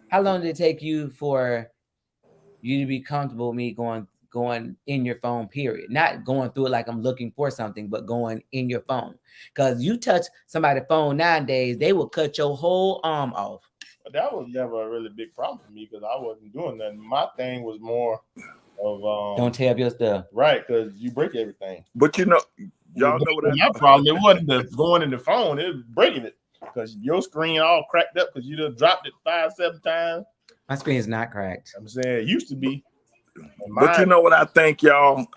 Speaker 1: How long did it take you for you to be comfortable with me going in your phone, period? Not going through it like I'm looking for something, but going in your phone. Because you touch somebody's phone nowadays, they will cut your whole arm off.
Speaker 2: But that was never a really big problem for me because I wasn't doing nothing. My thing was more of
Speaker 1: don't tear up your stuff.
Speaker 2: Right, because you break everything.
Speaker 3: But you know, Y'all know what
Speaker 2: my problem. It wasn't the going in the phone, it was breaking it. Because your screen all cracked up because you done dropped it 5-7 times.
Speaker 1: My screen is not cracked.
Speaker 2: I'm saying it used to be.
Speaker 3: But you know what I think, y'all?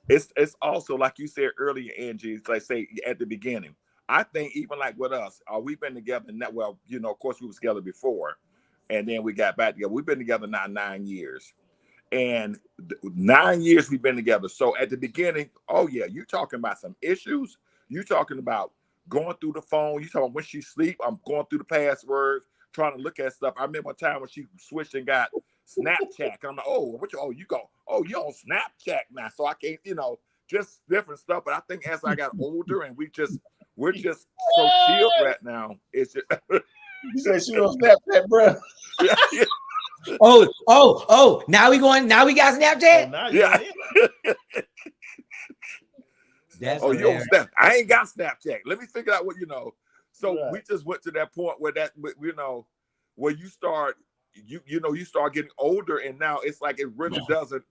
Speaker 3: It's also like you said earlier, Angie. It's like say at the beginning. I think even like with us, we've been together. Well, you know, of course we were together before, and then we got back together. We've been together now 9 years, and 9 years we've been together. So at the beginning, oh yeah, you talking about some issues. You talking about going through the phone. You talking about when she sleep. I'm going through the passwords, trying to look at stuff. I remember a time when she switched and got Snapchat. I'm like, oh, you on Snapchat now. So I can't, you know, just different stuff. But I think as I got older and we're just so chilled right now. It's just
Speaker 2: you said she on Snapchat, bro.
Speaker 1: Oh, now we got Snapchat?
Speaker 2: Now
Speaker 3: yeah.
Speaker 1: That's
Speaker 3: you on Snap? I ain't got Snapchat. Let me figure out what you know. So
Speaker 2: right.
Speaker 3: We just went to that point where you know, where you start, you start getting older, and now it's like it really doesn't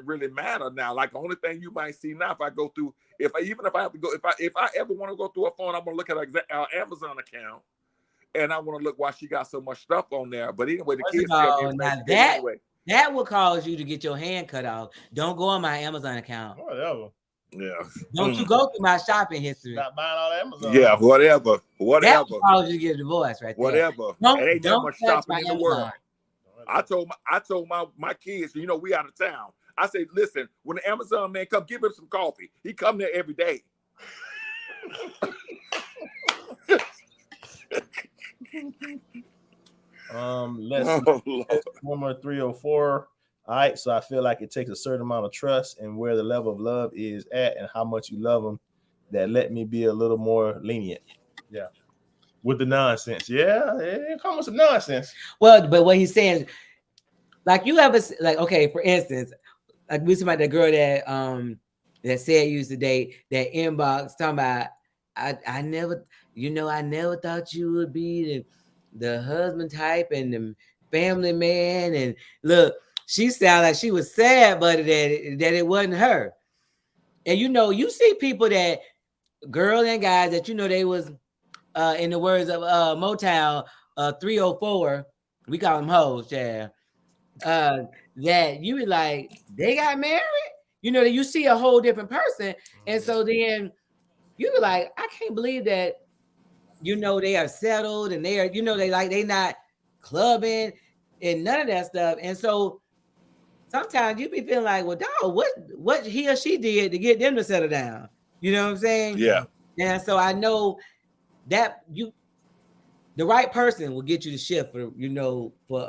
Speaker 3: really matter now. Like the only thing you might see now, if I go through, if I ever want to go through a phone, I'm gonna look at our Amazon account, and I want to look why she got so much stuff on there. But anyway, the kids tell me anyway.
Speaker 1: That will cause you to get your hand cut off. Don't go on my Amazon account.
Speaker 2: Whatever.
Speaker 3: Yeah.
Speaker 1: Don't you go through my shopping history.
Speaker 2: Not buying all Amazon.
Speaker 3: Yeah, whatever.
Speaker 1: That will cause you to get a divorce right there.
Speaker 3: Whatever. It ain't that much shopping in the world. I told my kids, you know, we out of town. I said, listen, when the Amazon man come, give him some coffee. He come there every day.
Speaker 2: Number 304. All right, so I feel like it takes a certain amount of trust and where the level of love is at and how much you love them that let me be a little more lenient. Yeah. With the nonsense. Yeah, it comes with some nonsense.
Speaker 1: Well, but what he's saying, like you ever, like, okay, for instance, like we talking about the girl that said used to date, that inbox talking about, I never thought you would be the husband type and the family man. And look, she sounded like she was sad, but that it wasn't her. And you know, you see people that, girls and guys that, you know, they was, in the words of Motown, 304, we call them hoes, yeah. That you be like, they got married, you know, that you see a whole different person, and so then you be like, I can't believe that, you know, they are settled and they are, you know, they not clubbing and none of that stuff. And so sometimes you be feeling like, well, dog, what he or she did to get them to settle down, you know what I'm saying?
Speaker 3: Yeah.
Speaker 1: And so I know that the right person will get you to shift for, you know, for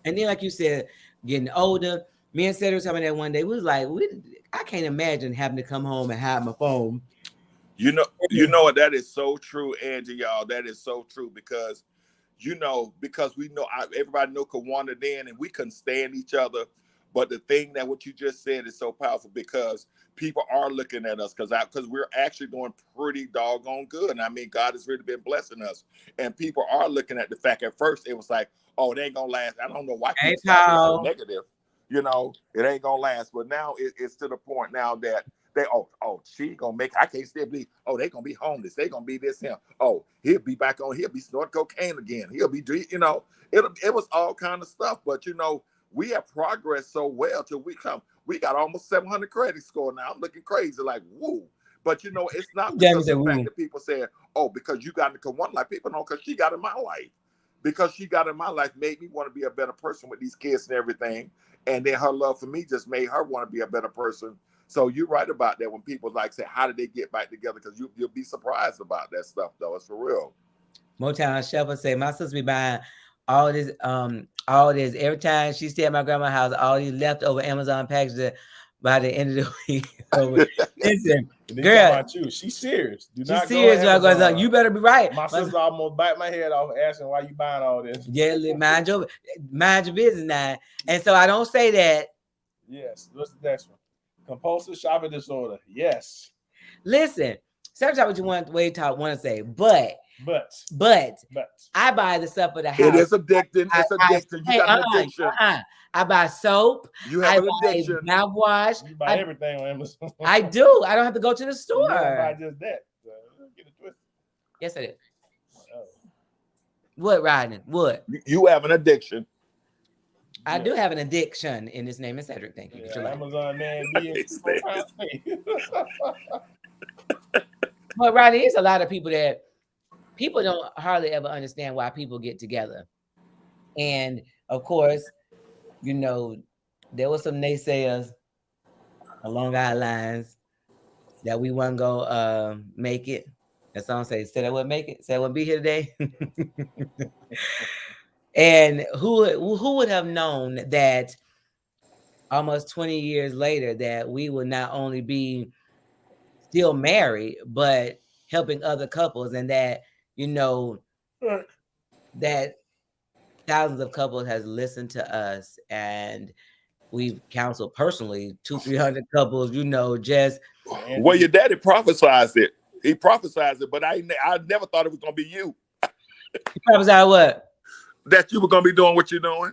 Speaker 1: and then like you said, getting older. Me and Cedric was talking about that one day. We was like, I can't imagine having to come home and hide my phone.
Speaker 3: You know what? That is so true, Angie, y'all. That is so true because we know everybody know Kawanda then, and we couldn't stand each other. But the thing that what you just said is so powerful because people are looking at us because we're actually doing pretty doggone good. And I mean, God has really been blessing us, and people are looking at the fact. At first, it was like, "Oh, it ain't gonna last." I don't know why people so negative. You know, it ain't gonna last. But now it's to the point now that they she gonna make. I can't still believe. Oh, they gonna be homeless. They gonna be this him. Oh, he'll be back on. He'll be snorting cocaine again. He'll be, you know, it was all kind of stuff. But you know, we have progressed so well till we got almost 700 credit score now. I'm looking crazy, like woo. But you know, it's not because of the fact that people say, oh, because you got into one life. People know because she got in my life. Because she got in my life made me want to be a better person with these kids and everything. And then her love for me just made her want to be a better person. So you're right about that when people like say, how did they get back together? Because you'll be surprised about that stuff, though. It's for real.
Speaker 1: Motown Shepherd say, my sister be buying all this every time she stay at my grandma's house, all these leftover Amazon packages by the end of the week. Listen, girl,
Speaker 2: she's serious.
Speaker 1: She's serious. You better be right.
Speaker 2: My sister almost bite my head off asking why you buying all this.
Speaker 1: Yeah, mind your business now. And so I don't say that.
Speaker 2: Yes. What's the next one? Compulsive shopping disorder. Yes.
Speaker 1: Listen, search out what you want to say, but But I buy the stuff for the house.
Speaker 3: It is addicting. It's addicting. You got an addiction.
Speaker 1: I buy soap.
Speaker 3: You have an
Speaker 1: buy
Speaker 3: addiction.
Speaker 1: Mouthwash.
Speaker 2: You buy everything on Amazon.
Speaker 1: I do. I don't have to go to the store.
Speaker 2: You don't buy just that. Get it twisted.
Speaker 1: Yes, I do. What, Rodney? What?
Speaker 3: You have an addiction.
Speaker 1: I do have an addiction, and his name is Cedric. Thank you.
Speaker 2: Yeah, Amazon man.
Speaker 1: But Rodney, there's a lot of people that don't hardly ever understand why people get together. And of course, you know, there were some naysayers along our lines that we wasn't gonna make it. The song says, "Said I wouldn't make it. Said I wouldn't be here today." And who would have known that almost 20 years later that we would not only be still married, but helping other couples, and that, you know, that thousands of couples has listened to us, and we've counseled personally 200-300 couples, you know, just.
Speaker 3: Well, your daddy prophesied it. He prophesied it, but I never thought it was going to be you.
Speaker 1: He prophesied what?
Speaker 3: That you were going to be doing what you're doing.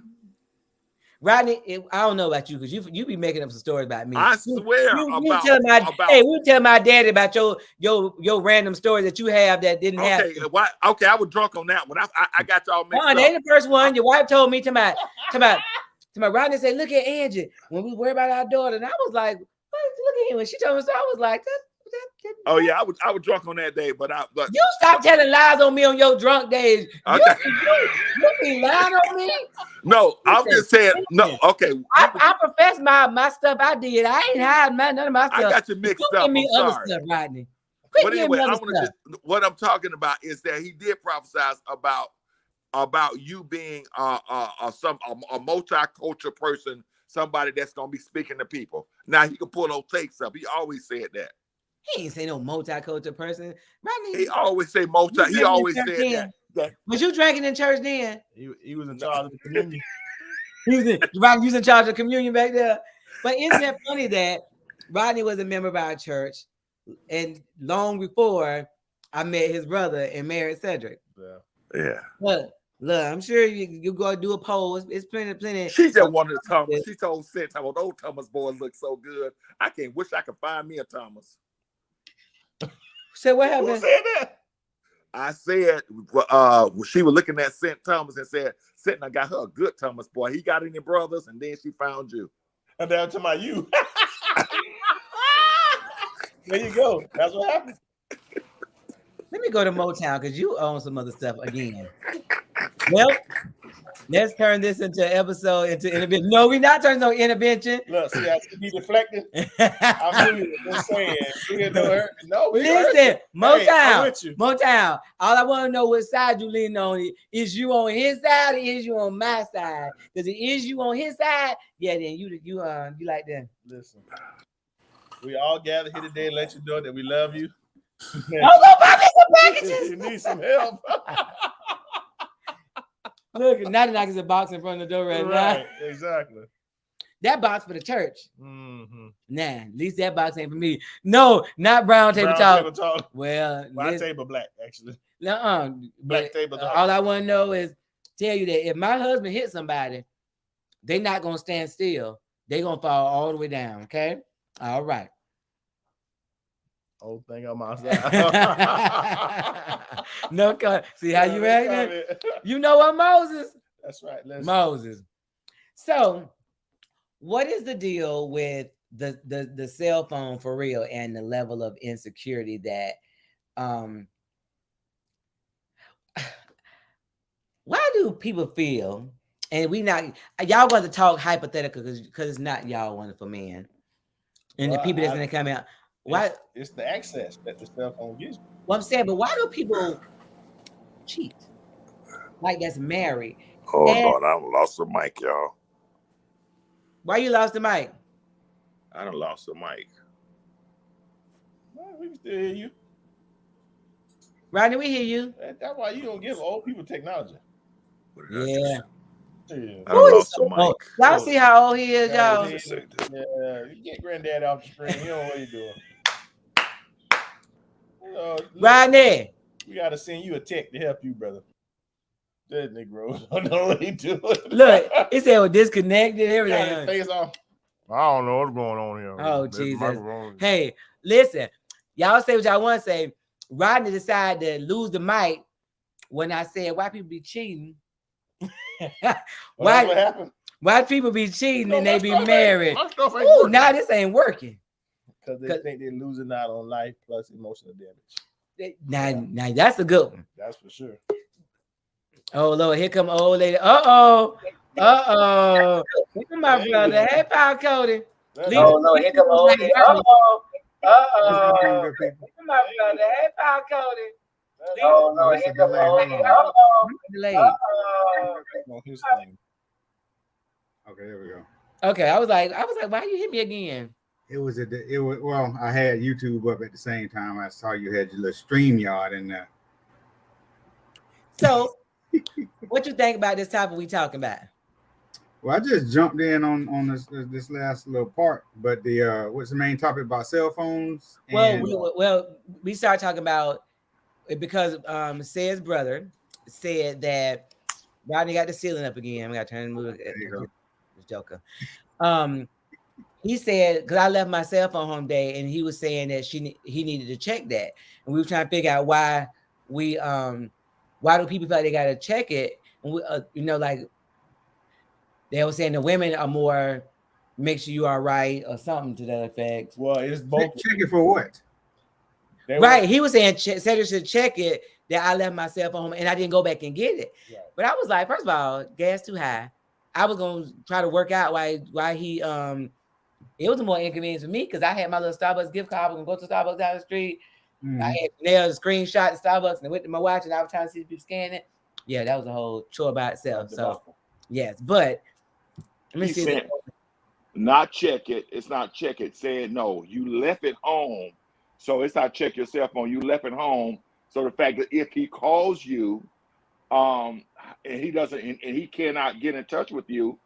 Speaker 1: Rodney, I don't know about you, because you be making up some stories about me.
Speaker 3: I swear
Speaker 1: we tell my daddy about your random stories that you have that didn't happen.
Speaker 3: Okay, I was drunk on that one. I got y'all mixed up.
Speaker 1: They ain't the first one. Your wife told me to my Rodney said, "Look at Angie when we worry about our daughter," and I was like, "Look at him." When she told me so, I was like,
Speaker 3: "Oh yeah, I was drunk on that day." But
Speaker 1: you stop telling lies on me on your drunk days.
Speaker 3: Okay.
Speaker 1: You be lying on me.
Speaker 3: No, I'm just saying. No, okay.
Speaker 1: I profess my stuff I did. I ain't hiding none of my stuff.
Speaker 3: I got you mixed up.
Speaker 1: I'm sorry, stuff, Rodney. But anyway,
Speaker 3: what I'm talking about is that he did prophesize about you being a multicultural person, somebody that's gonna be speaking to people. Now he can pull those takes up. He always said that.
Speaker 1: He ain't say no multicultural person. Rodney,
Speaker 3: he always say multi. He always said that.
Speaker 1: Was you drinking in church then?
Speaker 2: He was in charge of the communion.
Speaker 1: Rodney was in charge of communion back there. But isn't that funny that Rodney was a member of our church, and long before I met his brother and married Cedric.
Speaker 3: Yeah.
Speaker 1: Look, I'm sure you go do a poll. It's plenty.
Speaker 3: She just wanted a Thomas. She told Sid, "Those Thomas boys look so good. I can't wish I could find me a Thomas."
Speaker 1: So what happened?
Speaker 3: Who said that? I said she was looking at St. Thomas and said, "St. I got her a good Thomas boy. He got any brothers?" And then she found you.
Speaker 2: And down to my you. There you go. That's what happened.
Speaker 1: Let me go to Motown because you own some other stuff again. Well, let's turn this into intervention. No, we're not turning no intervention.
Speaker 2: Look, see, I should be deflecting. I'm just saying.
Speaker 1: Listen, Motown. All I want to know what side you lean on. Is you on his side or is you on my side? Because if it is you on his side, yeah, then you like that.
Speaker 2: Listen, we all gather here today and let you know that we love you.
Speaker 1: Go buy me some packages.
Speaker 2: You need some help.
Speaker 1: Look, 99 is a box in front of the door right now.
Speaker 2: Exactly.
Speaker 1: That box for the church.
Speaker 2: Mm-hmm.
Speaker 1: Nah, at least that box ain't for me. No, not brown table talk. Well,
Speaker 2: my table black, actually.
Speaker 1: Black table talk. All I want to know is tell you that if my husband hits somebody, they're not going to stand still. They're going to fall all the way down, okay? All right.
Speaker 2: Whole thing on my side.
Speaker 1: No, see how you acting? You know what, Moses?
Speaker 2: That's right.
Speaker 1: Moses. So, what is the deal with the cell phone for real and the level of insecurity that why do people feel, and y'all want to talk hypothetical because it's not y'all wonderful men and the people that's going to come out. Why?
Speaker 2: It's the access that the cell phone gives you.
Speaker 1: Well, I'm saying, but why do people cheat? Like that's married.
Speaker 3: Oh, Lord, I lost the mic, y'all.
Speaker 1: Why you lost the mic?
Speaker 3: I done lost the mic.
Speaker 2: Well, we can still hear you.
Speaker 1: Rodney, we hear you.
Speaker 2: That's why you don't give old people technology.
Speaker 1: Yeah.
Speaker 3: I lost the mic.
Speaker 1: Y'all see how old he is, y'all?
Speaker 2: Yeah, you get granddad off the screen. You know what you're doing.
Speaker 1: Rodney,
Speaker 2: We gotta send you a tech to help you, brother. That Negro don't know what he doing.
Speaker 1: Look, it said we're disconnected,
Speaker 2: Got his
Speaker 1: everything.
Speaker 2: face off. I don't know what's going on here.
Speaker 1: Oh,
Speaker 2: That
Speaker 1: Jesus.
Speaker 2: microphone-
Speaker 1: Hey, listen, y'all say what y'all want to say. Rodney decided to lose the mic when I said why people be cheating.
Speaker 2: Well, that's what
Speaker 1: why
Speaker 2: happened?
Speaker 1: why people be cheating and
Speaker 2: No,
Speaker 1: they
Speaker 2: my
Speaker 1: be
Speaker 2: stuff ain't-
Speaker 1: married?
Speaker 2: My stuff ain't
Speaker 1: Ooh,
Speaker 2: working.
Speaker 1: now this ain't working.
Speaker 2: Because they think they're losing out on life plus emotional damage.
Speaker 1: Now that's a good one.
Speaker 2: That's for sure.
Speaker 1: Oh Lord, here come old lady. Uh-oh. Here come my brother. Hey, Paul Cody. Oh Lord, here come old lady. Uh-oh. Here come my brother. Hey, Paul Cody. Oh Lord, here come old lady. Delayed.
Speaker 2: No, here's the thing.
Speaker 4: Okay, there we go.
Speaker 1: Okay, I was like, why you hit me again?
Speaker 4: It was well, I had YouTube up at the same time. I saw you had your little StreamYard in there.
Speaker 1: So, what you think about this topic we talking about?
Speaker 4: Well, I just jumped in on this last little part, but the what's the main topic about cell phones? And,
Speaker 1: We started talking about it because Said's brother said that Rodney got the ceiling up again. We got to turn the movie. This Joker. He said because I left my cell phone home day, and he was saying that he needed to check that, and we were trying to figure out why do people feel like they got to check it, and we, like they were saying the women are more make sure you are right or something to that effect.
Speaker 2: Well, it's both.
Speaker 4: check it for what?
Speaker 1: Right. He was saying Cedric should check it that I left my cell phone home and I didn't go back and get it.
Speaker 2: Right.
Speaker 1: But I was like, first of all, gas too high. I was gonna try to work out why he it was more inconvenience for me because I had my little Starbucks gift card. I was gonna go to Starbucks down the street.
Speaker 4: Mm-hmm.
Speaker 1: I had nailed a screenshot to Starbucks and I went to my watch and I was trying to see if people scan it. Yeah, that was a whole chore by itself. So yes, but let me
Speaker 3: He
Speaker 1: see.
Speaker 3: said, not check it. It's not check it. Saying no, you left it home. So it's not check your cell phone. You left it home. So the fact that if he calls you, and he doesn't, and he cannot get in touch with you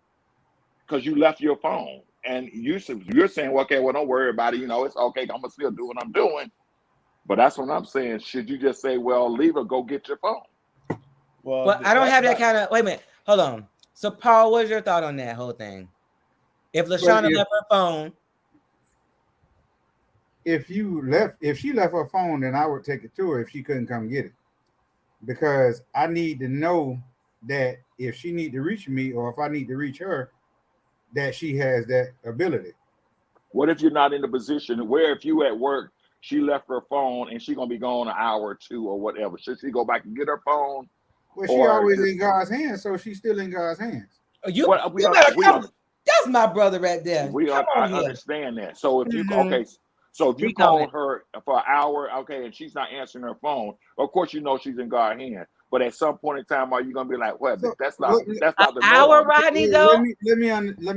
Speaker 3: because you left your phone, and you're saying, well, okay, well, don't worry about it. It's okay. I'm gonna still do what I'm doing. But that's what I'm saying. Should you just say, well, leave her, go get your phone?
Speaker 1: Well, I don't have that kind of. Wait a minute. Hold on. So, Paul, what's your thought on that whole thing? If LaShawna left her phone,
Speaker 4: if she left her phone, then I would take it to her if she couldn't come get it, because I need to know that if she need to reach me or if I need to reach her, that she has that ability.
Speaker 3: What if you're not in the position where if you at work, she left her phone and she's gonna be gone an hour or two or whatever? Should she go back and get her phone?
Speaker 4: Well, she always in God's hands, so she's still in God's hands.
Speaker 1: That's my brother right there.
Speaker 3: I understand that. So if you call her for an hour, okay, and she's not answering her phone, of course she's in God's hands. But at some point in time, are you gonna be like, "What? So, that's not the
Speaker 1: hour, Rodney." Though
Speaker 4: let me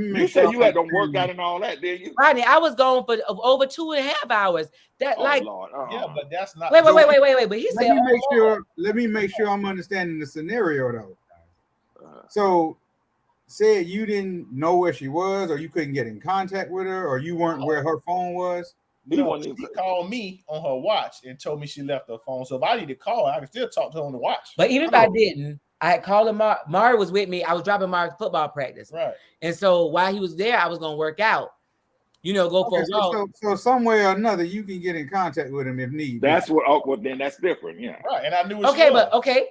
Speaker 4: make
Speaker 3: you said you had to work out and all that, did you?
Speaker 1: Rodney, I was going for over 2.5 hours. That
Speaker 3: Lord.
Speaker 2: Yeah, but that's not.
Speaker 1: Wait. But he said,
Speaker 4: let me make sure I'm understanding the scenario though. So, said you didn't know where she was, or you couldn't get in contact with her, or you weren't where her phone was.
Speaker 2: No, she called me on her watch and told me she left her phone. So if I need to call her, I can still talk to her on the watch.
Speaker 1: But even if I didn't, I had called him. Mari was with me. I was dropping Mari's football practice.
Speaker 2: Right.
Speaker 1: And so while he was there, I was going to work out. Go for a walk.
Speaker 4: So some way or another, you can get in contact with him if need.
Speaker 3: That's what. Then that's different. Yeah.
Speaker 2: Right. And I knew.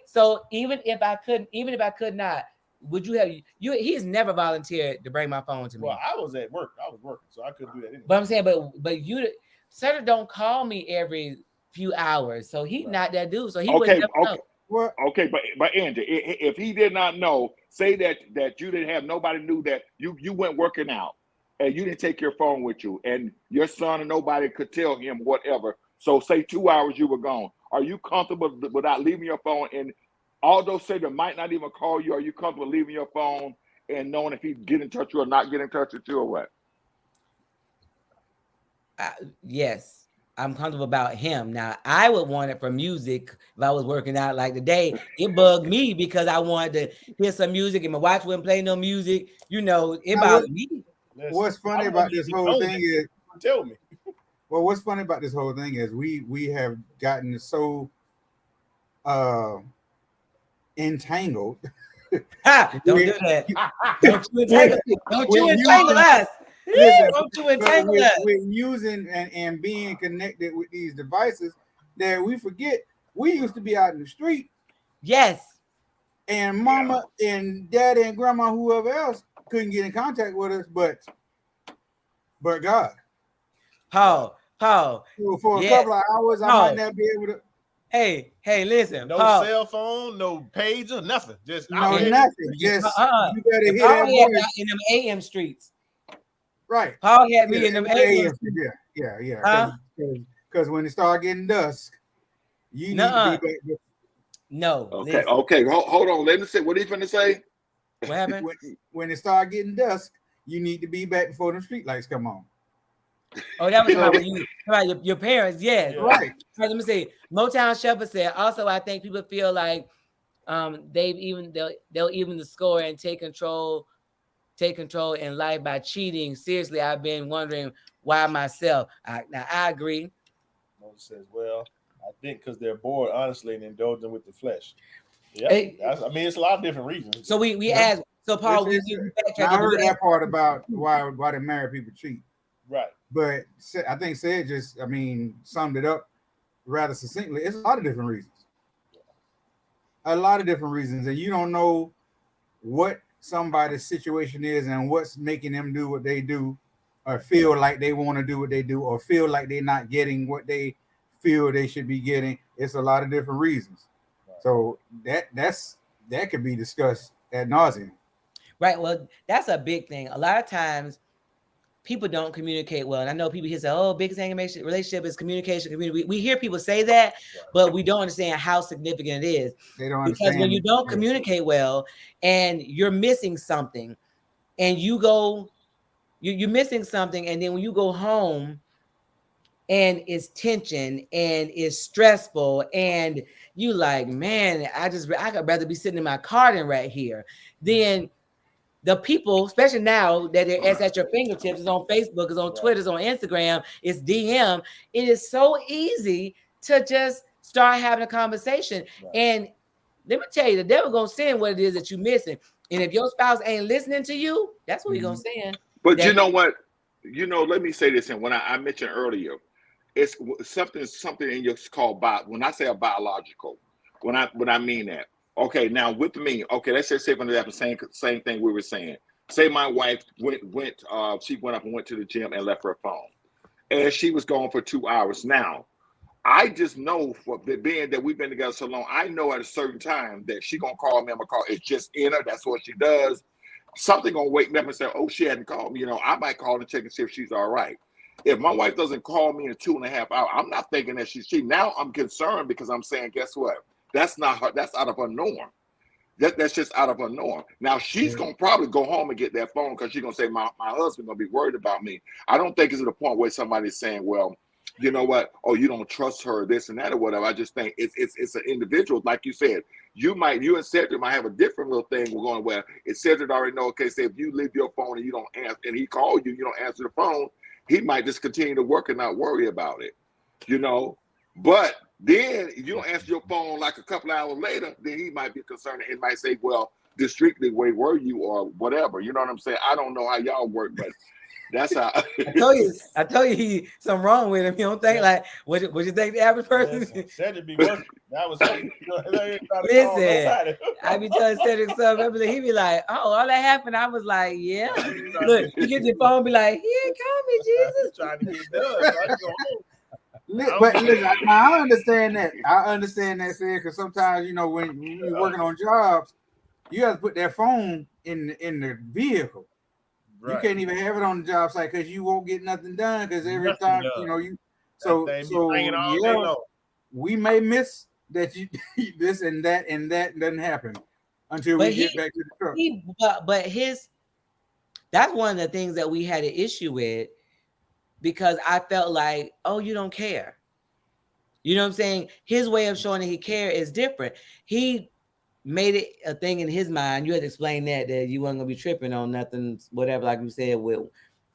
Speaker 1: So even if I could not, would you have you? He's never volunteered to bring my phone to me.
Speaker 2: Well, I was at work. I was working, so I couldn't do that anyway.
Speaker 1: But I'm saying, but you. Cedric don't call me every few hours, so he's not that dude. So he wouldn't know.
Speaker 4: What?
Speaker 3: Okay, but Andrew, if he did not know, say that you didn't have nobody knew that you went working out and you didn't take your phone with you, and your son and nobody could tell him whatever. So say 2 hours you were gone. Are you comfortable without leaving your phone? And although Cedric might not even call you, are you comfortable leaving your phone and knowing if he get in touch with you or not get in touch with you or what?
Speaker 1: Yes, I'm comfortable about him. Now, I would want it for music if I was working out like today. It bugged me because I wanted to hear some music and my watch wouldn't play no music. It bothered me.
Speaker 4: What's funny about this whole thing is,
Speaker 2: tell me.
Speaker 4: Well, what's funny about this whole thing is we have gotten so entangled.
Speaker 1: Ha! Don't do that. Don't you entangle, don't you
Speaker 4: When
Speaker 1: entangle
Speaker 4: using-
Speaker 1: us.
Speaker 4: Listen,
Speaker 1: Don't you
Speaker 4: but
Speaker 1: entangle
Speaker 4: with,
Speaker 1: us.
Speaker 4: with using and being connected with these devices, that we forget we used to be out in the street,
Speaker 1: Yes.
Speaker 4: and mama and daddy and grandma, whoever else, couldn't get in contact with us, but God.
Speaker 1: Paul.
Speaker 4: So for a
Speaker 1: Yes.
Speaker 4: couple of hours, I
Speaker 1: No.
Speaker 4: might not be able to.
Speaker 1: Hey, listen.
Speaker 2: No
Speaker 1: Paul.
Speaker 2: cell phone, no pager, nothing. Just
Speaker 4: No,
Speaker 2: out here.
Speaker 4: nothing. Just you better
Speaker 1: And
Speaker 4: hear
Speaker 1: Paul
Speaker 4: that
Speaker 1: had me
Speaker 4: voice.
Speaker 1: in them AM streets.
Speaker 4: Right.
Speaker 1: Paul had me in them AM streets.
Speaker 4: Yeah.
Speaker 1: Huh?
Speaker 4: Because when it start getting dusk, you need
Speaker 1: Nuh-uh.
Speaker 4: to be back.
Speaker 1: No.
Speaker 3: Okay,
Speaker 1: listen.
Speaker 3: okay. Hold on. Let me say. What are you finna say?
Speaker 1: What happened?
Speaker 4: When it start getting dusk, you need to be back before the street lights come on.
Speaker 1: Oh, that was about when you about your parents. Yes.
Speaker 2: Yeah.
Speaker 4: Right.
Speaker 1: Let me see. Motown Shepherd said. Also, I think people feel like they'll even the score and take control in life by cheating. Seriously, I've been wondering why myself. Now I agree.
Speaker 2: Moses says, well, I think because they're bored, honestly, and indulging with the flesh. Yeah,
Speaker 1: Hey.
Speaker 2: I mean, it's a lot of different reasons.
Speaker 1: So we asked. So Paul, we
Speaker 4: Now, I heard that part about why the married people cheat,
Speaker 2: Right.
Speaker 4: but I think Sid just, summed it up rather succinctly. It's a lot of different reasons. A lot of different reasons, and you don't know what somebody's situation is and what's making them do what they do, or feel like they want to do what they do, or feel like they're not getting what they feel they should be getting. It's a lot of different reasons. So that could be discussed ad nauseum.
Speaker 1: Right. Well, that's a big thing. A lot of times people don't communicate well. And I know people here say, oh, biggest thing in a relationship is communication. We hear people say that, but we don't understand how significant it is.
Speaker 4: They don't
Speaker 1: because
Speaker 4: understand
Speaker 1: when you don't communicate well and you're missing something, and you're missing something, and then when you go home and it's tension and it's stressful, and you like, man, I could rather be sitting in my car than right here. Then the people, especially now that it's at your fingertips, it's on Facebook, it's on Twitter, it's on Instagram, it's DM. It is so easy to just start having a conversation. Right. And let me tell you, the devil gonna send what it is that you're missing. And if your spouse ain't listening to you, that's what he's gonna send.
Speaker 3: But you know what? Let me say this. And when I mentioned earlier, it's something in your called when I say a biological, when I mean that. Okay, now with me, okay, let's just say when they have the same thing we were saying. Say my wife she went up and went to the gym and left her phone, and she was gone for 2 hours. Now, I just know, for being that we've been together so long, I know at a certain time that she gonna call me. I'm gonna call. It's just in her. That's what she does. Something gonna wake me up and say, "Oh, she hadn't called me." I might call and check and see if she's all right. If my wife doesn't call me in 2.5 hours, I'm not thinking that she's cheating. Now I'm concerned because I'm saying, guess what? That's not her. That's out of her norm. That's just out of her norm. Now she's gonna probably go home and get that phone because she's gonna say, my husband gonna be worried about me. I don't think it's at the point where somebody's saying, well, you know what? Oh, you don't trust her, this and that or whatever. I just think it's an individual, like you said. You and Cedric might have a different little thing we're going where it Cedric already know. Okay, say if you leave your phone and you don't answer, and he called you, you don't answer the phone, he might just continue to work and not worry about it. But then if you don't answer your phone like a couple hours later, then he might be concerned and might say, well, discreetly, where were you or whatever. You know what I'm saying? I don't know how y'all work, but that's how.
Speaker 1: I told you something wrong with him. You don't think like what you think the average person
Speaker 2: said it be working. That was
Speaker 1: listen. I be telling Cedric something. He be like, "Oh, all that happened." I was like, "Yeah." Look, you get your phone, be like, "Here, call me, Jesus."
Speaker 2: Trying to get done.
Speaker 4: But listen, I understand that. I understand that, because sometimes when you're working on jobs, you have to put that phone in the vehicle. Right. You can't even have it on the job site because you won't get nothing done because every time you. So we may miss that you this and that doesn't happen until we get back to the truck.
Speaker 1: But that's one of the things that we had an issue with. Because I felt like, oh, you don't care. You know what I'm saying? His way of showing that he cared is different. He made it a thing in his mind. You had to explain that you weren't gonna be tripping on nothing, whatever, like you said, with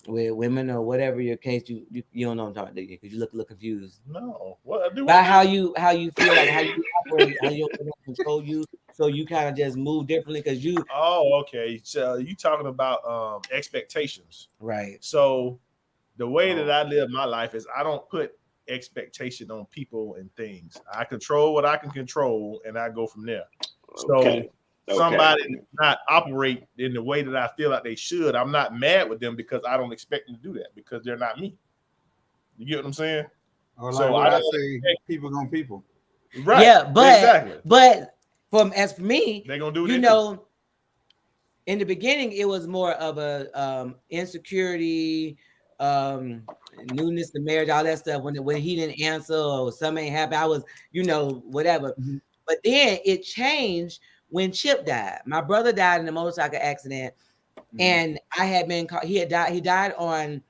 Speaker 1: with women or whatever your case, you don't know what I'm talking about, do you? Because you look confused.
Speaker 2: No, what do
Speaker 1: About
Speaker 2: I
Speaker 1: how
Speaker 2: do?
Speaker 1: you feel like how you operate, how your women control you, so you kind of just move differently because you
Speaker 2: Oh, okay. So you talking about expectations.
Speaker 1: right.
Speaker 2: So the way that
Speaker 3: Oh.
Speaker 2: I live my life is I don't put expectation on people and things. I control what I can control, and I go from there. So
Speaker 5: Okay.
Speaker 2: somebody does not operate in the way that I feel like they should, I'm not mad with them because I don't expect them to do that because they're not me. You get what I'm saying?
Speaker 4: Or like
Speaker 2: So
Speaker 4: what
Speaker 2: I
Speaker 4: I
Speaker 2: don't
Speaker 4: say,
Speaker 2: expect-
Speaker 4: people gonna people.
Speaker 2: Right.
Speaker 1: Yeah,
Speaker 2: exactly.
Speaker 1: but as for me,
Speaker 2: They're gonna do what
Speaker 1: you
Speaker 2: they
Speaker 1: know, in the beginning it was more of a insecurity, newness to marriage, all that stuff. When he didn't answer or something ain't happened, I was, whatever.
Speaker 4: Mhm.
Speaker 1: But then it changed when Chip died. My brother died in a motorcycle accident,
Speaker 4: Mhm.
Speaker 1: and I had been called. He died on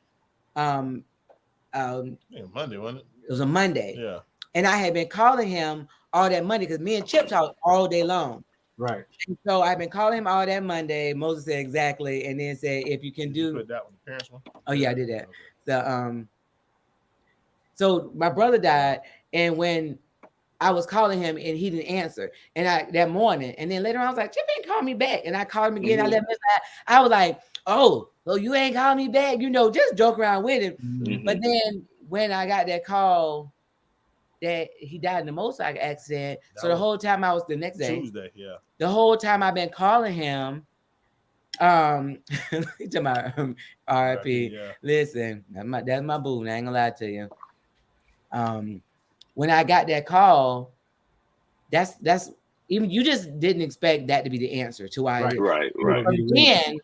Speaker 2: Yeah, Monday, wasn't it?
Speaker 1: it was a Monday.
Speaker 2: Yeah.
Speaker 1: And I had been calling him all that Monday because me and Chip talked all day long.
Speaker 4: Right.
Speaker 1: And so I've been calling him all that Monday. Moses said exactly, and then said if you can
Speaker 2: Did you
Speaker 1: do.
Speaker 2: put that one, the parents one?
Speaker 1: Oh yeah, I did that.
Speaker 2: Okay.
Speaker 1: So my brother died, and when I was calling him and he didn't answer, and that morning, and then later on I was like, Chip ain't called me back, and I called him again. I left him. I was like, oh, so you ain't called me back, just joke around with him.
Speaker 4: Mhm.
Speaker 1: But then when I got that call that he died in a motorcycle accident, so the whole time I was the next day,
Speaker 2: Tuesday, yeah.
Speaker 1: the whole time I've been calling him, to my RIP.
Speaker 2: Yeah.
Speaker 1: Listen, that's my boo. I ain't gonna lie to you. When I got that call, that's even you just didn't expect that to be the answer to why.
Speaker 5: Right.
Speaker 1: But then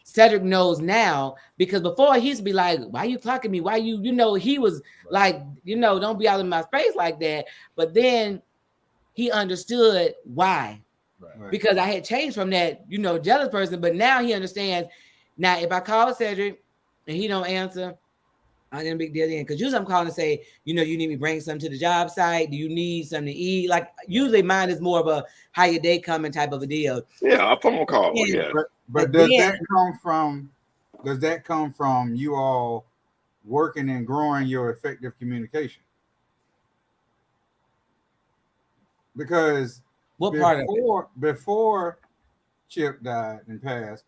Speaker 1: Cedric knows now, because before he used to be like, why you clocking me? Why you he was like, don't be out in my space like that. But then he understood why.
Speaker 2: Right.
Speaker 1: Because I had changed from that, jealous person, but now he understands. Now, if I call Cedric and he don't answer, I ain't a big deal then. Because usually I'm calling to say, you need me to bring something to the job site. Do you need something to eat? Like usually mine is more of a how your day coming type of a deal.
Speaker 5: Yeah, a phone call.
Speaker 1: Yeah.
Speaker 5: Yeah.
Speaker 4: But does that come from you all working and growing your effective communication? Because
Speaker 1: what part of it?
Speaker 4: Before Chip died and passed,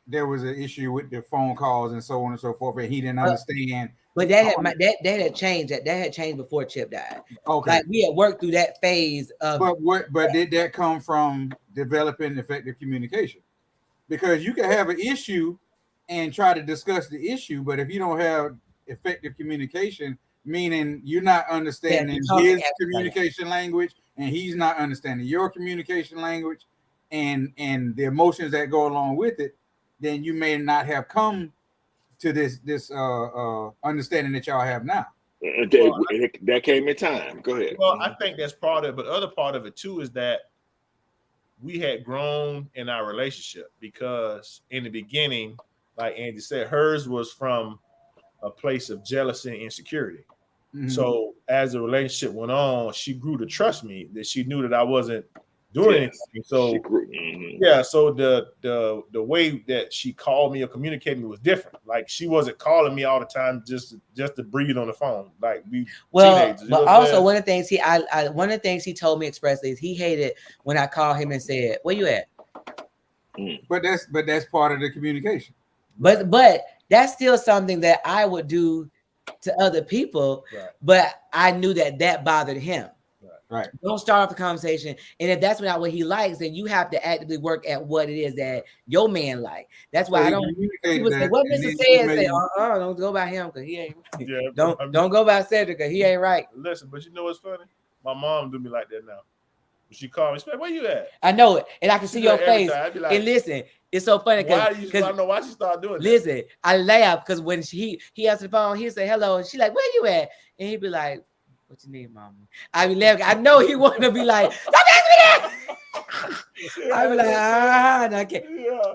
Speaker 4: there was an issue with the phone calls and so on and so forth, and he didn't understand.
Speaker 1: But that had changed. That had changed before Chip died.
Speaker 4: Okay,
Speaker 1: like we had worked through that phase of.
Speaker 4: But did that come from developing effective communication? Because you can have an issue and try to discuss the issue, but if you don't have effective communication, meaning you're not understanding his communication language and he's not understanding your communication language and the emotions that go along with it, then you may not have come to this understanding that y'all have now.
Speaker 5: That came in time. Go ahead.
Speaker 2: Well, I think that's part of it, but other part of it too is that we had grown in our relationship, because in the beginning, like Andy said, hers was from a place of jealousy and insecurity. Mm-hmm. So as the relationship went on, she grew to trust me, that she knew that I wasn't doing anything. So so the way that she called me or communicated me was different. Like she wasn't calling me all the time just to breathe on the phone. Like we teenagers.
Speaker 1: But also one of the things he told me expressly is he hated when I called him and said, "Where you at?"
Speaker 4: But that's part of the communication.
Speaker 1: But that's still something that I would do to other people. Right. But I knew that bothered him.
Speaker 4: Right.
Speaker 1: Don't start off the conversation. And if that's not what he likes, then you have to actively work at what it is that your man like. That's why I don't say what Mr. says, say, don't go by him because he ain't right. Yeah, don't go by Cedric because he ain't right.
Speaker 2: Listen, but you know what's funny? My mom do me like that now. She called me, she said, "Where you at?"
Speaker 1: I know it. And I can see your face.
Speaker 2: Like,
Speaker 1: and listen, it's so funny because
Speaker 2: I don't know why she started doing that.
Speaker 1: Listen, I laugh because when he answered the phone, he'd say hello, and she like, "Where you at?" And he'd be like, "What you need, mama?" I be laughing. I know he wanted to be like, "Stop asking me that." I be like, I can't.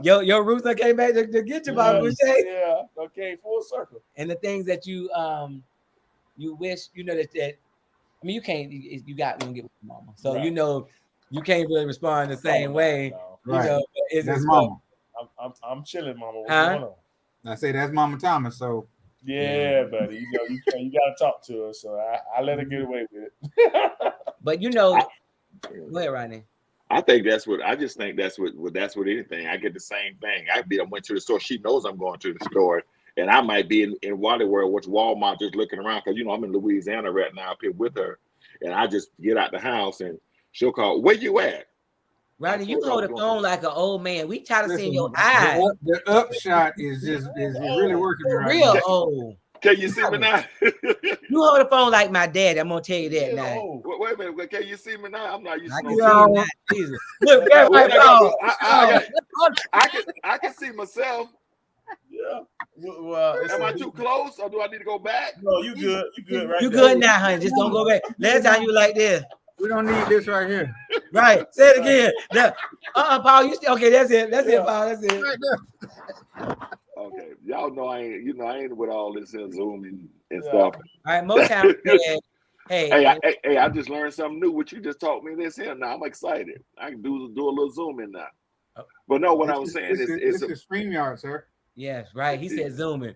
Speaker 1: Yeah. Your roots came back to get you, Mama.
Speaker 2: Yeah, okay, full circle.
Speaker 1: And the things that you wish, that I mean, you can't. You got to get with your mama, so you can't really respond the same way.
Speaker 2: No.
Speaker 4: Right.
Speaker 1: It's
Speaker 4: that's mama.
Speaker 2: I'm chilling, mama. What's going on?
Speaker 4: I say that's Mama Thomas. So
Speaker 2: Yeah, buddy. You gotta talk to her. So I let her get away with it.
Speaker 1: But you know,
Speaker 5: I-
Speaker 1: go ahead, Rodney.
Speaker 5: I think that's what I just think that's what anything. I get the same thing. I went to the store. She knows I'm going to the store, and I might be in Wally World, which Walmart, just looking around because I'm in Louisiana right now up here with her, and I just get out the house and she'll call, "Where you at?"
Speaker 1: Rodney, you hold the phone like an old man. We try to see in
Speaker 4: listen,
Speaker 1: your eyes.
Speaker 4: the upshot is really working me right
Speaker 1: Real
Speaker 4: now.
Speaker 1: old.
Speaker 5: Can you see me now?
Speaker 1: You hold the phone like my dad. I'm gonna tell you that now.
Speaker 2: Oh,
Speaker 5: Wait a minute. Can you see me now? I'm not used
Speaker 1: I
Speaker 5: to
Speaker 1: can
Speaker 5: no
Speaker 1: see you now, Jesus. Look, that's
Speaker 5: Well,
Speaker 1: right, Paul.
Speaker 5: I can see myself.
Speaker 2: yeah. Well,
Speaker 5: Am I too close, or do I need to go back?
Speaker 2: No, you good. You good right
Speaker 1: You
Speaker 2: there.
Speaker 1: good now, honey. Just don't go back. Last time you were like this.
Speaker 4: We don't need this right here.
Speaker 1: Right. Say it again. Paul, you still okay? That's it. That's it,
Speaker 2: Yeah.
Speaker 1: Paul. That's it.
Speaker 4: Right there.
Speaker 5: Okay, y'all know I ain't with all this in Zoom and
Speaker 2: Yeah.
Speaker 5: stuff.
Speaker 1: All right, Motown said, hey,
Speaker 5: I just learned something new. What you just taught me this here. Now I'm excited. I can do a little Zoom in now. But no, what I was saying
Speaker 4: this
Speaker 5: is
Speaker 4: is StreamYard, sir.
Speaker 1: yes, right. He said zooming.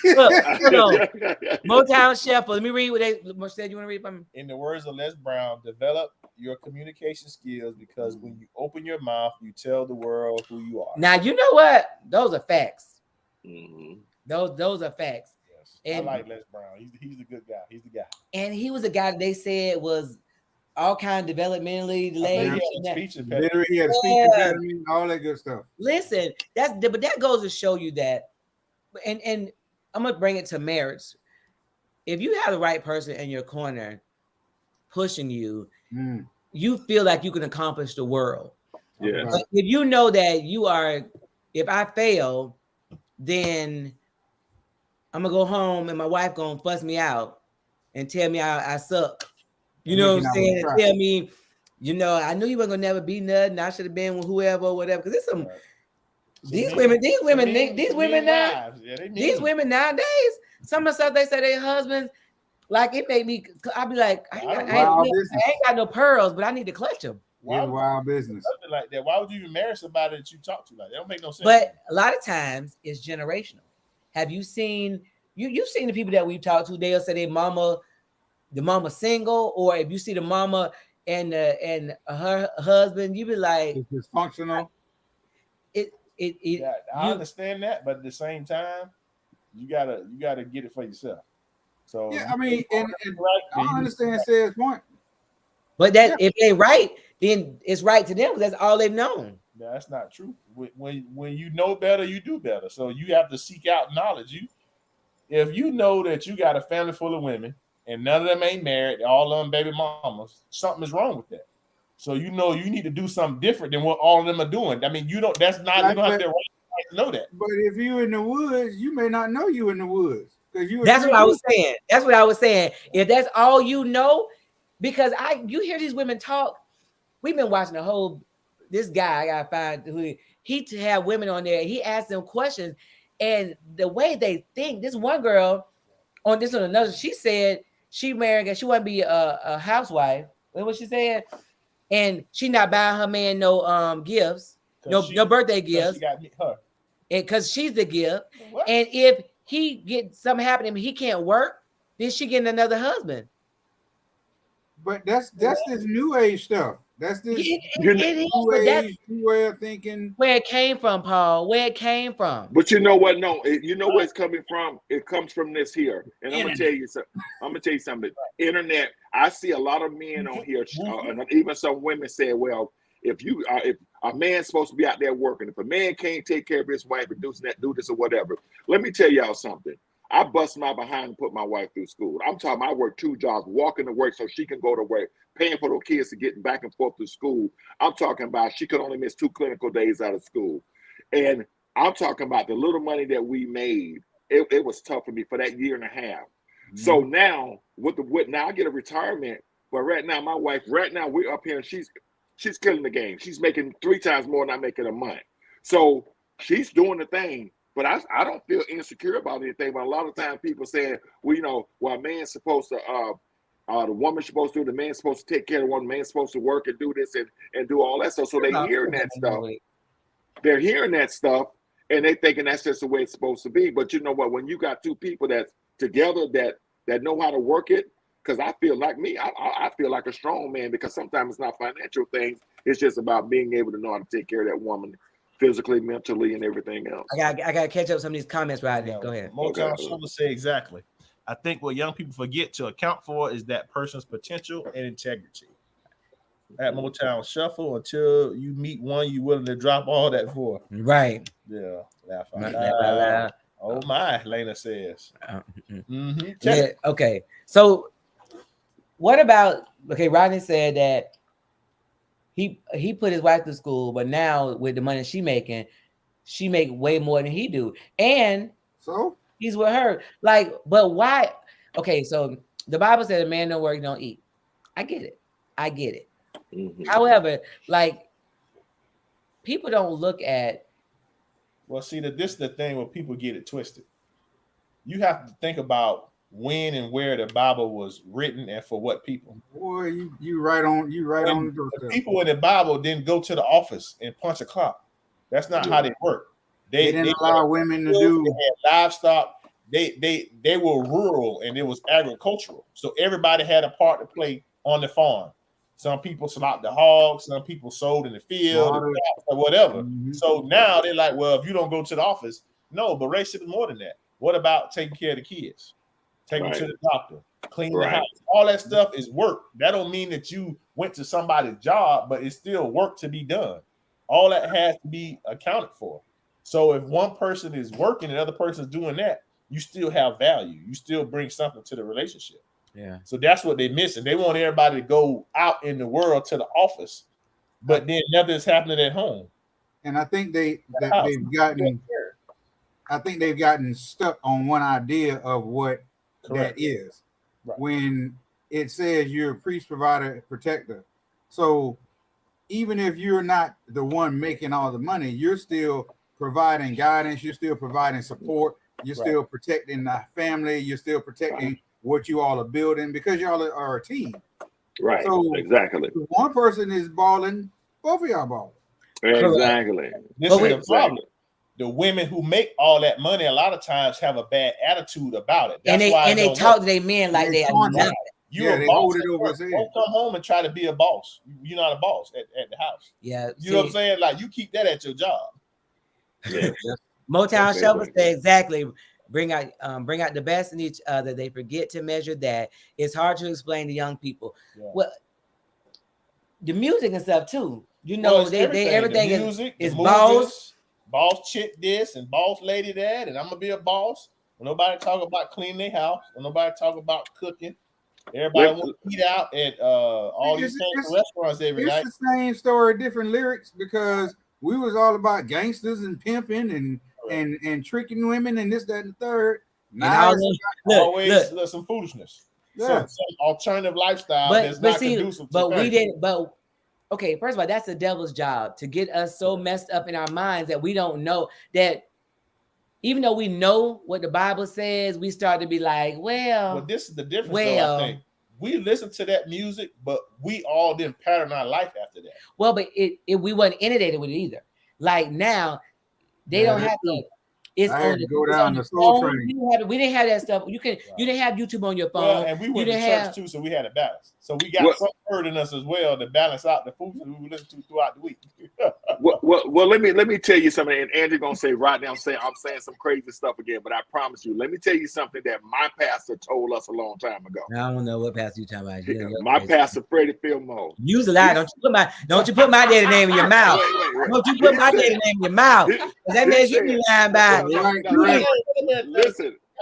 Speaker 1: Look, hold on. Motown Shepherd. Let me read what they said. You want to read from me?
Speaker 2: In the words of Les Brown, develop your communication skills because when you open your mouth, you tell the world who you are.
Speaker 1: Now you know what? Those are facts.
Speaker 5: Mhm.
Speaker 1: Those are facts.
Speaker 2: Yes.
Speaker 1: And-
Speaker 2: I like Les Brown. He's a good guy. He's the guy.
Speaker 1: And he was a guy that they said was all kind of developmentally
Speaker 2: I
Speaker 1: delayed.
Speaker 2: think he had a speech impediment.
Speaker 4: Literally, he had a speech
Speaker 1: Yeah.
Speaker 4: impediment, all that good stuff.
Speaker 1: Listen, but that goes to show you that, and I'm gonna bring it to marriage. If you have the right person in your corner pushing you,
Speaker 4: Mm.
Speaker 1: you feel like you can accomplish the world.
Speaker 5: Yes.
Speaker 1: But if you know that you are, if I fail, then I'm gonna go home and my wife gonna fuss me out and tell me I suck. You know what I'm saying? And tell me, I knew you weren't gonna never be nothing. I should have been with whoever or whatever. Because there's some these women nowadays, some of the stuff they say their husbands, like it made me. I'd be like, I ain't got no pearls, but I need to clutch them.
Speaker 4: Wild business.
Speaker 2: Something like that. Why would you even marry somebody that you talk to like that? Don't make no sense.
Speaker 1: But a lot of times it's generational. Have you seen you've seen the people that we've talked to? They'll say the mama single, or if you see the mama and her husband, you be like,
Speaker 4: it's dysfunctional.
Speaker 2: I understand that, but at the same time, you gotta get it for yourself. So
Speaker 4: Yeah, I mean, and
Speaker 2: right,
Speaker 4: I understand Say's point.
Speaker 1: But that if they right, then it's right to them because that's all they've known.
Speaker 2: No, that's not true. When you know better, you do better. So you have to seek out knowledge. If you know that you got a family full of women and none of them ain't married, all of them baby mamas, something is wrong with that. So you need to do something different than what all of them are doing. I mean, you don't have to know that.
Speaker 4: But if you're in the woods, you may not know you in the woods because you.
Speaker 1: That's what I was saying. That's what I was saying. If that's all you know, because you hear these women talk. We've been watching this guy, I gotta find who he to have women on there. He asked them questions, and the way they think. This one girl on another, she said she married and she want to be a housewife. What she said, and she not buying her man no gifts, no birthday gifts. She got her, and because she's the gift. What? And if he get something happening, he can't work, then she getting another husband.
Speaker 4: But that's this new age stuff. That's this new way of thinking.
Speaker 1: Where it came from, Paul? Where it came from?
Speaker 5: But you know what? No, you know where it's coming from. It comes from this here, and I'm gonna tell you something. Internet. I see a lot of men on here, and even some women say, "Well, if a man's supposed to be out there working, if a man can't take care of his wife and do this or whatever, let me tell y'all something. I bust my behind and put my wife through school. I'm talking, I work 2 jobs, walking to work so she can go to work, paying for those kids to get back and forth to school. I'm talking about she could only miss 2 clinical days out of school. And I'm talking about the little money that we made. It was tough for me for that year and a half. Mm-hmm. So now now I get a retirement, but right now my wife, we're up here and she's killing the game. She's making 3 times more than I'm making a month. So she's doing the thing. But I don't feel insecure about anything. But a lot of times people saying, well, a man's supposed to, the woman's supposed to, the man's supposed to take care of one, the man's supposed to work and do this and do all that stuff. So they're hearing that stuff. They're hearing that stuff. and they thinking that's just the way it's supposed to be. But you know what? When you got two people that's together that know how to work it, because I feel like me, I feel like a strong man, because sometimes it's not financial things. It's just about being able to know how to take care of that woman physically, mentally, and everything else.
Speaker 1: I got to catch up some of these comments right now. Go ahead.
Speaker 2: Motown
Speaker 5: Okay.
Speaker 2: Shoulder say exactly. I think what young people forget to account for is that person's potential and integrity. At Motown Shuffle, until you meet one you're willing to drop all that for.
Speaker 1: Right.
Speaker 2: Yeah, laugh out
Speaker 1: Laugh
Speaker 2: loud.
Speaker 1: out loud.
Speaker 2: Oh my, Lena says.
Speaker 1: Yeah. Okay. So, what about? Okay, Rodney said that he put his wife to school, but now with the money she make way more than he do, and
Speaker 4: So
Speaker 1: he's with her. Like, but why? Okay, so the Bible said a man don't work, don't eat. I get it.
Speaker 5: Mhm.
Speaker 1: However, like, people don't look at.
Speaker 2: Well, see, this is the thing where people get it twisted. You have to think about when and where the Bible was written and for what people.
Speaker 4: boy, you right on the
Speaker 2: The
Speaker 4: doorstep.
Speaker 2: people in the Bible didn't go to the office and punch a clock. That's not how they work.
Speaker 4: They didn't allow women to do.
Speaker 2: They had livestock. They were rural and it was agricultural. So everybody had a part to play on the farm. Some people slaughtered the hogs, some people sold in the field or whatever.
Speaker 4: Mhm.
Speaker 2: So now they're like, well, if you don't go to the office, no, but racism is more than that. What about taking care of the kids? Take them to the doctor, clean the house. All that stuff is work. That don't mean that you went to somebody's job, but it's still work to be done. All that has to be accounted for. So if one person is working and the other person is doing that, you still have value. You still bring something to the relationship.
Speaker 1: Yeah.
Speaker 2: So that's what they're missing. They want everybody to go out in the world to the office, but then nothing's happening at home.
Speaker 4: And I think they've gotten stuck on one idea of what
Speaker 2: Correct.
Speaker 4: that is.
Speaker 2: Right.
Speaker 4: When it says you're a priest, provider, protector. So even if you're not the one making all the money, you're still providing guidance, you're still providing support, you're still protecting the family, you're still protecting what you all are building, because y'all are a team.
Speaker 5: Right.
Speaker 4: So
Speaker 5: exactly.
Speaker 4: if one person is balling, both of y'all balling.
Speaker 5: Exactly.
Speaker 2: This is the problem. The women who make all that money a lot of times have a bad attitude about it. That's
Speaker 1: And they talk to their men like they are not.
Speaker 2: You're a boss. Don't come home and try to be a boss. You're not a boss at the house.
Speaker 1: Yeah.
Speaker 2: You know what I'm saying? Like, you keep that at your job.
Speaker 5: Yeah.
Speaker 1: Motown Shuffle say exactly. Bring out the best in each other. They forget to measure that. It's hard to explain to young people. Yeah. Well, the music and stuff too. You know, everything
Speaker 2: the music,
Speaker 1: is
Speaker 2: boss chick this and boss lady that, and I'm gonna be a boss. When nobody talk about cleaning their house, when nobody talk about cooking, everybody want to eat out at all these fancy restaurants every night.
Speaker 4: It's the same story, different lyrics, because we was all about gangsters and pimping and tricking women and this, that, and the third.
Speaker 2: Now always some foolishness.
Speaker 4: Yeah.
Speaker 2: Some alternative lifestyle that's not conducive to
Speaker 1: we didn't. But okay, first of all, that's the devil's job, to get us so messed up in our minds that we don't know that. Even though we know what the Bible says, we start to be like, well,
Speaker 2: this is the difference. Though, I think we listen to that music, but we all didn't pattern our life after that.
Speaker 1: Well, but we wasn't inundated with it either. Like now, they don't have to. It's
Speaker 4: I had
Speaker 1: on
Speaker 4: to go down the soul train.
Speaker 1: We didn't have that stuff. You didn't have YouTube on your phone.
Speaker 2: Well, and we went to church too, so we had a balance. So we got some word in us as well to balance out the foods we listen to throughout the week.
Speaker 5: well, let me tell you something. And Andrew gonna say right now, I'm saying some crazy stuff again, but I promise you, let me tell you something that my pastor told us a long time ago.
Speaker 1: I don't know what pastor you talking about.
Speaker 5: My pastor, Freddie Fillmore.
Speaker 1: Use a lie. Don't you put my daddy name in your mouth. Don't you put my daddy name in your mouth. That means you be lying about it.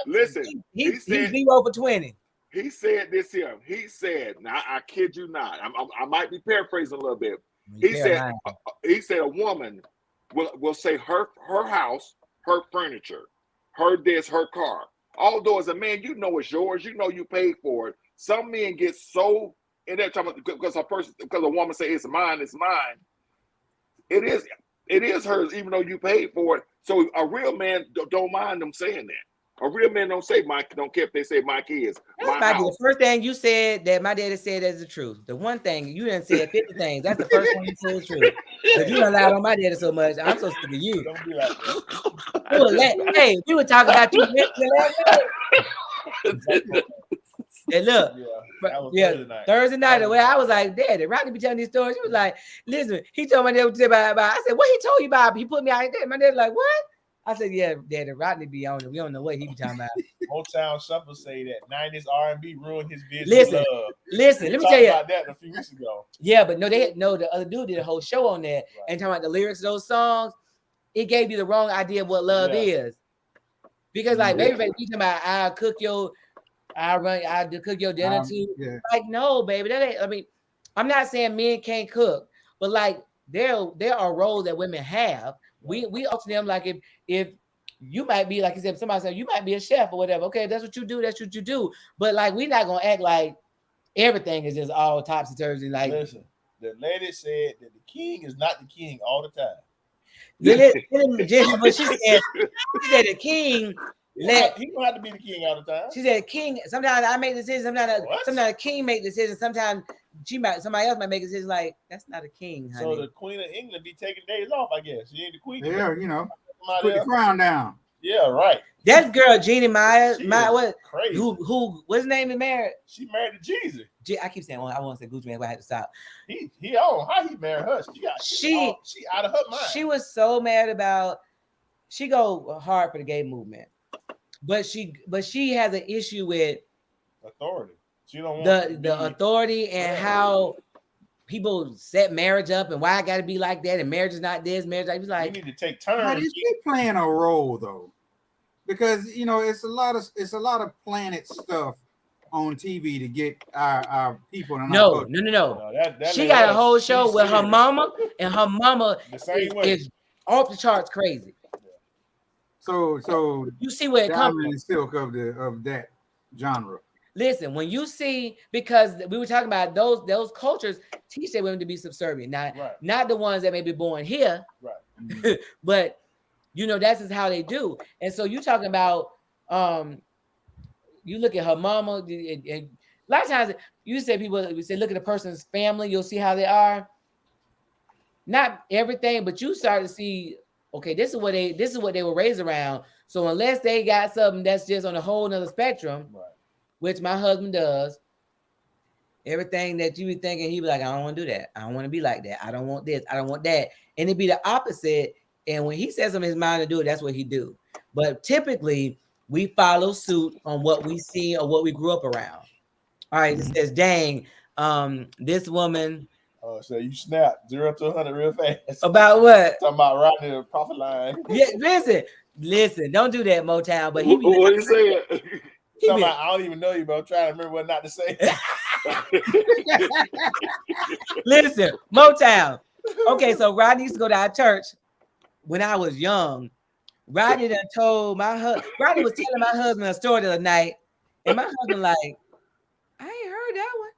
Speaker 5: Listen. He said
Speaker 1: 0 for 20.
Speaker 5: He said this here. He said, now I kid you not. I might be paraphrasing a little bit. He said a woman will say her house, her furniture, her this, her car. Although as a man, you know it's yours. You know you paid for it. Some men get so in that time because a woman say it's mine. It is hers, even though you paid for it. So a real man don't mind them saying that. A real man don't say my, don't care if they say my kids.
Speaker 1: That
Speaker 5: My
Speaker 1: might be the
Speaker 5: house.
Speaker 1: first thing you said that my daddy said as the truth. The one thing you didn't say 50 things. That's the first one you said is true. Because you done lied on my daddy so much. I'm so sick of you.
Speaker 2: Don't be like
Speaker 1: Hey, we were talking about you last night. And look,
Speaker 2: that was
Speaker 1: yeah,
Speaker 2: Thursday night.
Speaker 1: Thursday night, the way I was like, Daddy, Rodney be telling these stories. He was like, listen, he told my dad about. I said, what he told you about? He put me out there. My dad's like, what? I said, yeah, Daddy, Rodney be on it. We don't know what he be talking about.
Speaker 2: Motown Shuffle say that 90s R&B ruined his vision
Speaker 1: Listen,
Speaker 2: of love.
Speaker 1: Listen,
Speaker 2: We
Speaker 1: let me
Speaker 2: talked
Speaker 1: tell you.
Speaker 2: about that a few weeks ago.
Speaker 1: Yeah, but no, the other dude did a whole show on that
Speaker 2: Right.
Speaker 1: and talking about the lyrics of those songs. It gave you the wrong idea of what love is. Because like baby, you talking about I'll cook your dinner too.
Speaker 4: Yeah.
Speaker 1: Like, no, baby, that ain't. I mean, I'm not saying men can't cook, but like there are roles that women have. We offer them like if you might be like you said, somebody said you might be a chef or whatever. Okay, if that's what you do. That's what you do. But like we're not gonna act like everything is just all topsy turvy. Like
Speaker 2: Listen, the lady said that the king is not the king all the time.
Speaker 1: but she said the king.
Speaker 2: He don't have to be the king all the time.
Speaker 1: She said king. Sometimes I make decisions. Sometimes a king make decisions. Sometimes somebody else might make decisions. Like that's not a king, honey.
Speaker 2: So the Queen of England be taking days off, I guess. She ain't the queen.
Speaker 4: Yeah, you know,
Speaker 2: Somebody
Speaker 4: put the
Speaker 2: else.
Speaker 4: crown down.
Speaker 2: Yeah, right.
Speaker 1: That girl, Jeannie Meyer,
Speaker 2: She
Speaker 1: what?
Speaker 2: is crazy.
Speaker 1: Who? What's his name? Is married?
Speaker 2: She married to Jesus.
Speaker 1: I keep saying I want to say Gucci Man, but I had to stop.
Speaker 2: He on how he married her. She out of her mind.
Speaker 1: She was so mad about. She go hard for the gay movement, but she has an issue with
Speaker 2: authority. She don't want
Speaker 1: the authority and how people set marriage up and why I got to be like that and marriage is not this. Marriage, I was like,
Speaker 2: you need to take turns.
Speaker 4: But is she playing a role though? Because you know it's a lot of planet stuff on TV to get our people.
Speaker 1: No. She got a whole show with her mama, and her mama is off the charts crazy.
Speaker 4: So
Speaker 1: you see where it comes from.
Speaker 4: Silk of that genre.
Speaker 1: Listen, when you see, because we were talking about those cultures teach their women to be subservient, not the ones that may be born here,
Speaker 2: right?
Speaker 1: But you know that's just how they do. And so you talking about you look at her mama, and a lot of times you say we say look at a person's family, you'll see how they are. Not everything, but you start to see, okay, this is what they were raised around. So unless they got something that's just on a whole nother spectrum,
Speaker 2: right,
Speaker 1: which my husband does, everything that you be thinking, he be like, I don't want to do that. I don't want to be like that. I don't want this. I don't want that. And it'd be the opposite. And when he says in his mind to do it, that's what he do. But typically, we follow suit on what we see or what we grew up around. All right, it says, dang, this woman.
Speaker 2: Oh, so you snap 0 to 100 real fast.
Speaker 1: About what?
Speaker 2: Talking about riding the profit line.
Speaker 1: Yeah, listen, don't do that, Motown. But
Speaker 5: what you saying?
Speaker 2: I don't even know you, but I'm trying to remember what not to say.
Speaker 1: Listen, Motown. Okay, so Rodney used to go to our church when I was young. Rodney done told Rodney was telling my husband a story the other night, and my husband like, I ain't heard that one.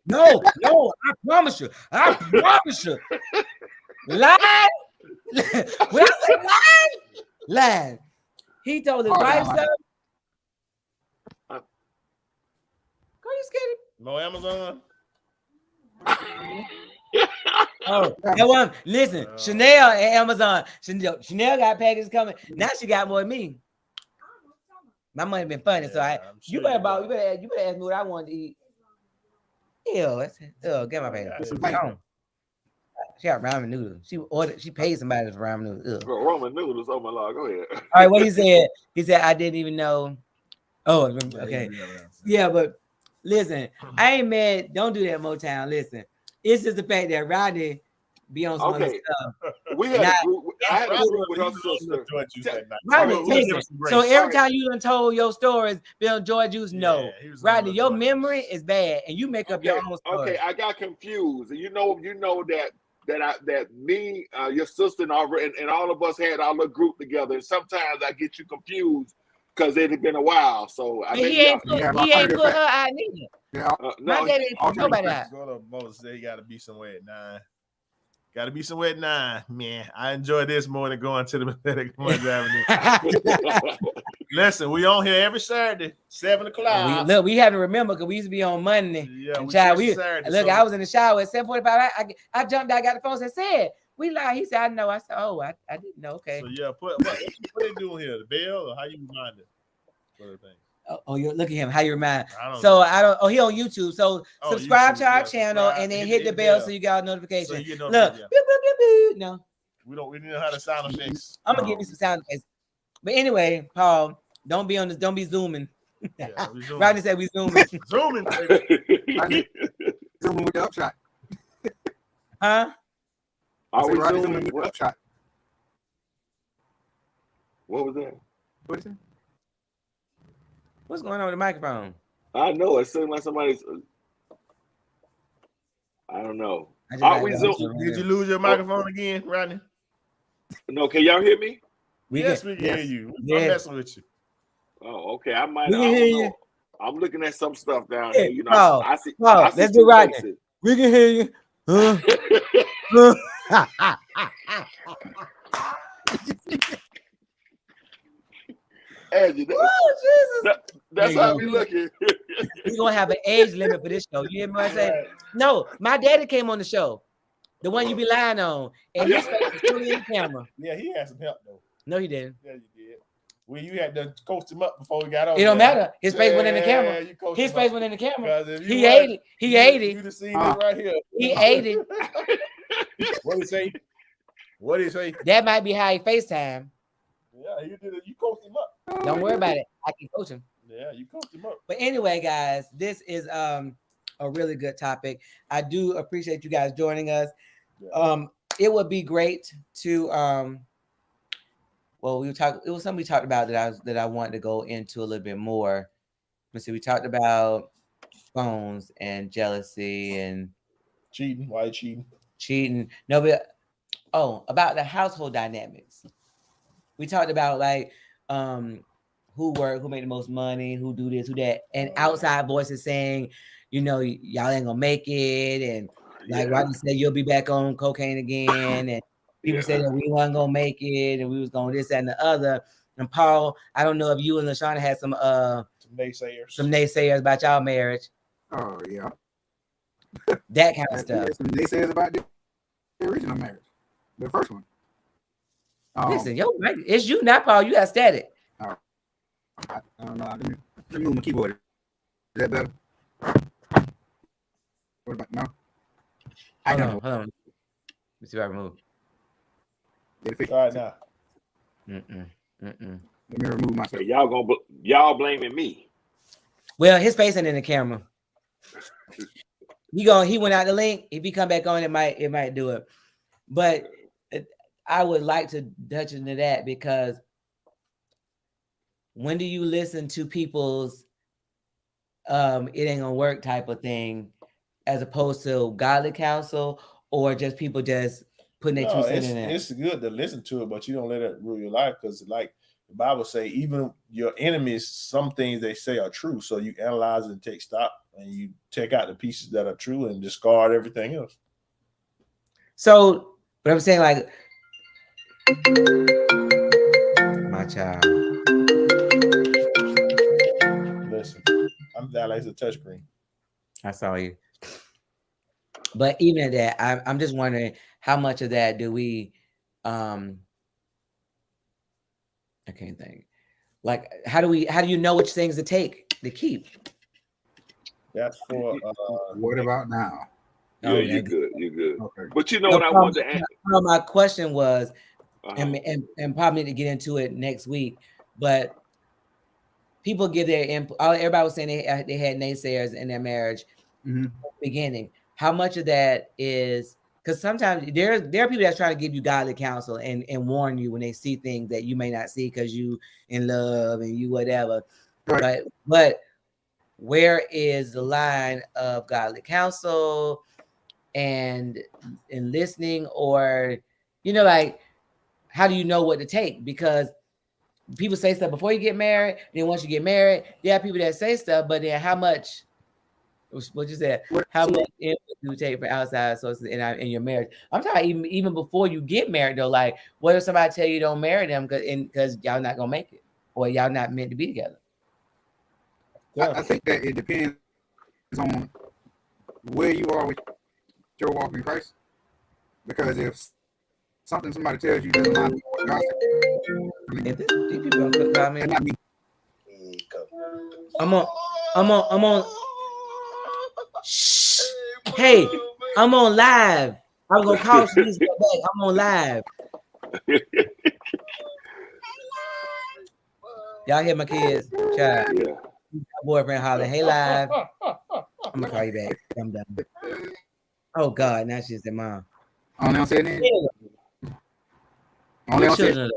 Speaker 1: No, I promise you. Lie. When I say lie. He told his wife something. Go, you scared him?
Speaker 2: No Amazon.
Speaker 1: Oh, that one. Listen, Chanel and Amazon. Chanel got packages coming. Now she got more than me. My money been funny, so you better ask me what I want to eat. Ew, get my package. She got ramen noodles. She paid somebody for ramen noodles.
Speaker 5: Ramen noodles. Oh my Lord, go ahead.
Speaker 1: All right, what he said? He said I didn't even know. Oh, okay. Yeah, but listen, I ain't mad. Don't do that, Motown. Listen, it's just the fact that Rodney be on some other stuff.
Speaker 5: I had a group with her sister.
Speaker 1: Rodney, so every time you done told your stories, Bill Joy Juice, no. Rodney, your memory is bad, and you make up your own story.
Speaker 5: Okay, I got confused. You know that me, your sister, and all of us had our little group together. And sometimes I get you confused because it had been a while. So
Speaker 1: he ain't put her out neither.
Speaker 4: Yeah.
Speaker 1: My dad ain't put nobody out.
Speaker 2: Go to Moses. They got to be somewhere at 9.
Speaker 6: Got to be somewhere at 9. Man, I enjoy this more than going to the Pathetic Ones Avenue. Listen, we on here every Saturday, 7 o'clock.
Speaker 1: we had to remember because we used to be on Monday.
Speaker 6: Yeah,
Speaker 1: and
Speaker 6: we
Speaker 1: child,
Speaker 6: church Saturday.
Speaker 1: look,
Speaker 6: so-
Speaker 1: I was in the shower at 7:45. I jumped out, got the phone, said, we live. He said, I know. I said, oh, I didn't know. Okay.
Speaker 6: So yeah, what they doing here? The bell or how you remind it for the thing?
Speaker 1: Oh, you look at him. How you remind?
Speaker 6: I don't
Speaker 1: So
Speaker 6: know.
Speaker 1: I don't. Oh, he on YouTube. So
Speaker 6: Oh,
Speaker 1: subscribe
Speaker 6: YouTube,
Speaker 1: to our
Speaker 6: yeah,
Speaker 1: channel
Speaker 6: subscribe,
Speaker 1: and then hit the bell so you got a notification.
Speaker 6: So you get
Speaker 1: Look,
Speaker 6: notification,
Speaker 1: boop, boop, boop, boop. No,
Speaker 6: We didn't know how to sound effects.
Speaker 1: I'm gonna give you some sound effects. But anyway, Paul, don't be on this. Don't be zooming.
Speaker 6: Yeah, we zooming.
Speaker 1: Rodney said we zooming.
Speaker 6: Zooming. baby.
Speaker 4: Zooming with the upshot.
Speaker 1: Huh?
Speaker 5: Are we
Speaker 4: Rodney
Speaker 5: zooming?
Speaker 4: with the upshot.
Speaker 5: What was that?
Speaker 4: What is it?
Speaker 1: What's going on with the microphone?
Speaker 5: I know it seemed like somebody's. I don't know.
Speaker 1: I just
Speaker 5: Are
Speaker 1: got
Speaker 5: we
Speaker 1: that
Speaker 5: zooming?
Speaker 1: right
Speaker 6: Did you
Speaker 1: here.
Speaker 6: lose your microphone again, Rodney?
Speaker 5: No, can y'all hear me?
Speaker 6: Yes,
Speaker 1: can-
Speaker 6: we can
Speaker 1: yes.
Speaker 6: hear you.
Speaker 1: Yes.
Speaker 6: I'm messing with you.
Speaker 5: Oh, okay. I might.
Speaker 1: We
Speaker 5: I
Speaker 1: can
Speaker 5: don't
Speaker 1: hear
Speaker 5: know.
Speaker 1: you.
Speaker 5: I'm looking at some stuff down
Speaker 1: Yeah,
Speaker 5: here. You know,
Speaker 1: Paul,
Speaker 5: I see.
Speaker 1: Paul,
Speaker 5: I see
Speaker 1: let's do
Speaker 5: two
Speaker 1: Rodney.
Speaker 5: faces.
Speaker 1: We can hear you.
Speaker 5: Angie,
Speaker 1: Oh, Jesus.
Speaker 5: that's
Speaker 1: There you
Speaker 5: how
Speaker 1: go.
Speaker 5: we looking.
Speaker 1: We're gonna have an age limit for this show. You hear me what I say? No, my daddy came on the show. The one you be lying on. And his face is fully in the camera.
Speaker 6: Yeah, he had some help though.
Speaker 1: No, he didn't.
Speaker 6: Yeah, you did. Well, you had to coach him up before we got over.
Speaker 1: It don't
Speaker 6: there.
Speaker 1: matter. His face went in the camera.
Speaker 6: Yeah, you coached
Speaker 1: His
Speaker 6: him
Speaker 1: face
Speaker 6: up.
Speaker 1: went in the camera.
Speaker 6: Because if you
Speaker 1: He
Speaker 6: weren't,
Speaker 1: ate it. He ate
Speaker 6: You'd
Speaker 1: it.
Speaker 6: have seen me right here.
Speaker 1: He ate it.
Speaker 6: What did he say? What did he say?
Speaker 1: That might be how he FaceTime.
Speaker 6: Yeah, you did it. You coached him up.
Speaker 1: Don't worry about it. I can coach him.
Speaker 6: Yeah, you coached him up.
Speaker 1: But anyway, guys, this is a really good topic. I do appreciate you guys joining us.
Speaker 6: Yeah.
Speaker 1: It would be great to well, it was something we talked about that I wanted to go into a little bit more. Let's see, we talked about phones and jealousy and
Speaker 6: Cheating. Why you cheating?
Speaker 1: cheating. No, but about the household dynamics. We talked about like who made the most money, who do this, who that, and outside voices saying, y'all ain't gonna make it, and like Rodney said, you'll be back on cocaine again, and people said that we weren't gonna make it, and we was going this, that, and the other. And Paul, I don't know if you and LaShawn had some naysayers about y'all marriage,
Speaker 4: Oh yeah.
Speaker 1: that kind of stuff.
Speaker 4: There's some naysayers about the original marriage, the first one.
Speaker 1: Listen, it's you, not Paul. You got static.
Speaker 4: I don't know. Let me move my keyboard. Is that better? What about now? I
Speaker 1: Hold
Speaker 4: don't
Speaker 1: on,
Speaker 4: know.
Speaker 1: hold on. Let's see if I remove.
Speaker 4: Did it fix?
Speaker 6: All right now.
Speaker 4: Let me remove myself.
Speaker 5: Y'all blaming me.
Speaker 1: Well, his face ain't in the camera. He went out the link. If he come back on, it might do it. But I would like to touch into that because when do you listen to people's it ain't gonna work type of thing as opposed to godly counsel or just people just putting their 2 cents in there?
Speaker 6: It's good to listen to it, but you don't let it rule your life because, like the Bible say, even your enemies, some things they say are true. So you analyze and take stock, and you take out the pieces that are true and discard everything else.
Speaker 1: So, but I'm saying, like, my child.
Speaker 6: Listen, I'm that like a touchscreen.
Speaker 1: I saw you. But even at that, I'm just wondering how much of that do we I can't think. Like, how do you know which things to keep?
Speaker 6: That's for
Speaker 4: What about now?
Speaker 5: Yeah,
Speaker 1: Oh,
Speaker 5: you're good. You're good.
Speaker 4: Okay.
Speaker 5: But you know what I wanted to ask?
Speaker 1: My question was,
Speaker 5: Uh-huh.
Speaker 1: and probably need to get into it next week, but people give their input. Everybody was saying they had naysayers in their marriage
Speaker 4: Mhm.
Speaker 1: at the beginning. How much of that is because sometimes there are people that's trying to give you godly counsel and warn you when they see things that you may not see because you in love and you whatever.
Speaker 4: Right.
Speaker 1: But where is the line of godly counsel and listening, or like how do you know what to take? Because people say stuff before you get married, and then once you get married, there are people that say stuff, but then how much What you said?
Speaker 4: What-
Speaker 1: How
Speaker 4: so-
Speaker 1: much input do you take from outside sources in your marriage? I'm talking even before you get married though. Like, what if somebody tell you don't marry them because y'all not gonna make it, or y'all not meant to be together?
Speaker 4: I think that it depends on where you are with your walk in Christ. Because if something somebody tells you doesn't line up with God,
Speaker 1: If these people don't cook by me,
Speaker 4: and not me.
Speaker 1: I'm on. Shh. Hey, I'm on live. I was gonna call Shanice back. I'm on live. Y'all hear my kids? Child.
Speaker 5: Yeah.
Speaker 1: My boyfriend hollering, "Hey, live." I'm gonna call you back. I'm done. Oh God, now she's the mom.
Speaker 4: Only I'm saying that.
Speaker 1: Yeah.
Speaker 4: Only I'm saying.
Speaker 1: Children.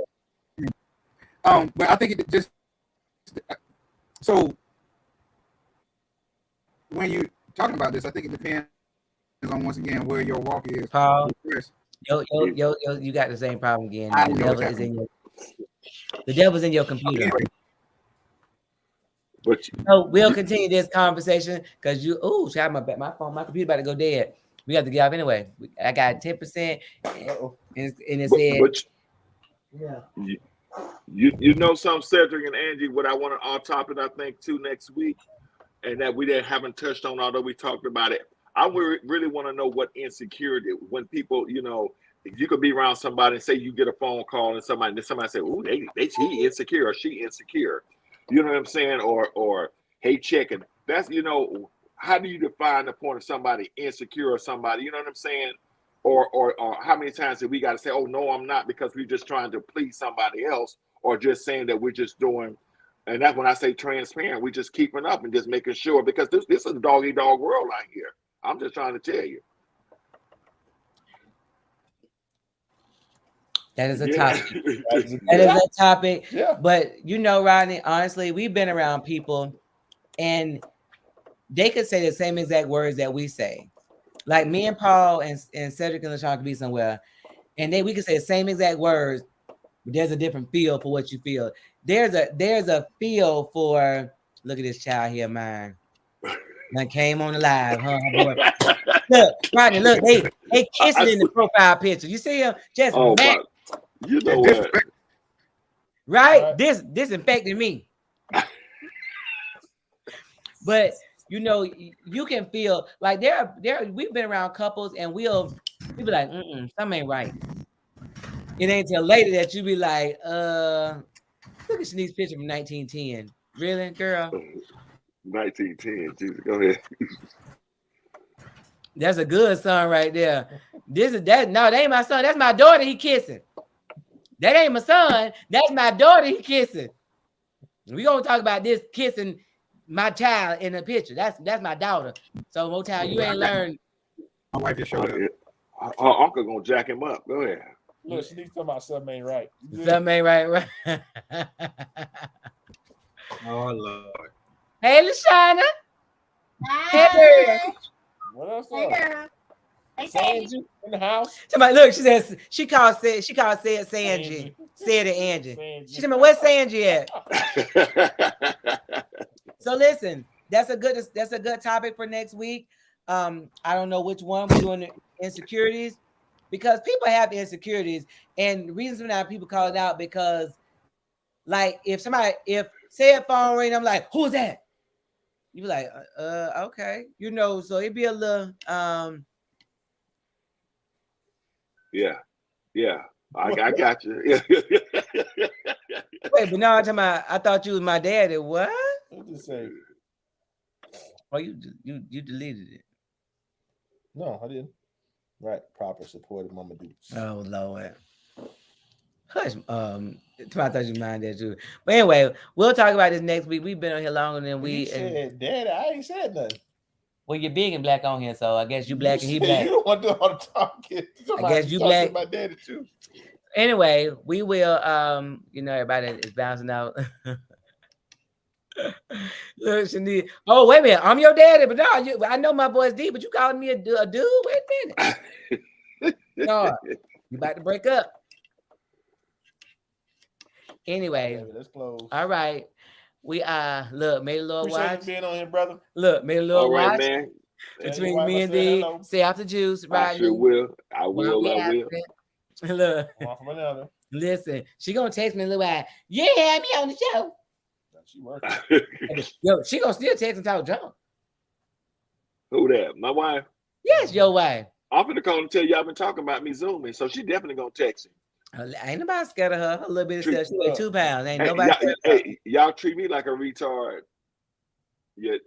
Speaker 4: But I think it just so when you talking about this, I think it depends on once again where your walk is.
Speaker 1: Paul, you got the same problem again.
Speaker 4: I
Speaker 1: The
Speaker 4: know
Speaker 1: devil is in your. The devil's in your computer.
Speaker 4: Anyway,
Speaker 5: But
Speaker 1: So we'll continue this conversation because child, my phone, my computer about to go dead. We have to get off anyway. I got 10%, and it said,
Speaker 5: yeah. You know something, Cedric and Angie, what I want our topic, I think, too, next week, and that we haven't touched on, although we talked about it. I really want to know what insecurity, when people, if you could be around somebody and say you get a phone call and somebody say, "Oh, he insecure or she insecure," you know what I'm saying? Or hey, checking. That's how do you define the point of somebody insecure or somebody? You know what I'm saying? Or how many times did we got to say, "Oh no, I'm not," because we're just trying to please somebody else, or just saying that we're just doing. And that's when I say transparent. We're just keeping up and just making sure, because this is a dog-eat-dog world out here. I'm just trying to tell you.
Speaker 1: that is a topic. That is a topic.
Speaker 6: Yeah.
Speaker 1: But Rodney, honestly, we've been around people and they could say the same exact words that we say. Like me and Paul and Cedric and LaShawn could be somewhere, and we could say the same exact words, but there's a different feel for what you feel. There's a feel for, look at this child here, mine. Now came on the live, huh? Boy. Look, Rodney, look, they kissing in the profile picture. You see him? Just
Speaker 5: my, you know what?
Speaker 1: Right? Disinfecting me. But you can feel like we've been around couples and we'll be like, something ain't right. It ain't till later that you be like, look at Shanice's picture from 1910. Really, girl?
Speaker 5: 1910. Jesus, go ahead.
Speaker 1: That's a good son right there. No, that ain't my son. That's my daughter he kissing. That ain't my son. That's my daughter he kissing. We gonna talk about this kissing my child in the picture. That's my daughter. So Motown, you ain't learned.
Speaker 4: my wife just showed up.
Speaker 5: Her uncle gonna jack him up. Go ahead.
Speaker 2: Look, she needs to talk about something ain't right.
Speaker 1: Something ain't right.
Speaker 4: Oh Lord.
Speaker 1: Hey, LaShawna. Hey, girl.
Speaker 2: What else?
Speaker 7: Hey, girl. Hey,
Speaker 2: Sandy
Speaker 7: Sandy.
Speaker 2: in the house.
Speaker 1: Somebody, look, she says she called Sanji. Said to Angie.
Speaker 2: Sandy.
Speaker 1: She said, "Where's Sanji at?" So listen, that's a good topic for next week. I don't know which one we're doing insecurities, because people have insecurities, and the reasons for that people call it out because, like, if say a phone ring, I'm like, "Who's that?" You be like, okay, so it'd be a little
Speaker 5: yeah. I got you.
Speaker 1: Wait, but now I'm talking about, I thought you was my daddy. What?
Speaker 6: What to say?
Speaker 1: Oh, you deleted it.
Speaker 6: No, I didn't. Right, proper supportive mama dudes.
Speaker 1: Oh Lord. Hush. I thought you minded too. But anyway, we'll talk about this next week. We've been on here longer than
Speaker 6: You said, Daddy, I ain't said nothing.
Speaker 1: Well, you're big and black on here, so I guess you black and he black.
Speaker 6: You don't want to do all the talking.
Speaker 1: I guess you black.
Speaker 6: My daddy too.
Speaker 1: Anyway, we will. Everybody is bouncing out. Look, Shanice. Oh, wait a minute. I'm your daddy, but no, I know my voice deep, but you calling me a dude? Wait a minute. No, you about to break up. Anyway,
Speaker 6: Let's close.
Speaker 1: all right. We look, may the Lord
Speaker 6: Appreciate
Speaker 1: watch.
Speaker 6: you being on here, brother.
Speaker 1: Look, may the Lord
Speaker 5: All right,
Speaker 1: watch
Speaker 5: man.
Speaker 6: Tell your
Speaker 1: between
Speaker 6: wife
Speaker 1: me
Speaker 6: I
Speaker 1: and
Speaker 6: said
Speaker 1: thee.
Speaker 6: hello.
Speaker 1: Stay off the juice,
Speaker 5: I
Speaker 1: right?
Speaker 5: sure will. I will. I will.
Speaker 1: Look,
Speaker 6: One from another.
Speaker 1: listen, she gonna text me in a little while. You ain't had me on the show.
Speaker 6: She working.
Speaker 1: Yo, she gonna still text and talk junk.
Speaker 5: Who that? My wife.
Speaker 1: Yes, your wife.
Speaker 5: I'm finna call and tell you I've been talking about me zooming, so she definitely gonna text me.
Speaker 1: Ain't nobody scared of her. Her little bit of
Speaker 5: Treat-
Speaker 1: stuff. She weigh 2 pounds. Ain't
Speaker 5: Hey,
Speaker 1: nobody
Speaker 5: y'all,
Speaker 1: scared of her.
Speaker 5: hey, y'all treat me like a retard. Yeah.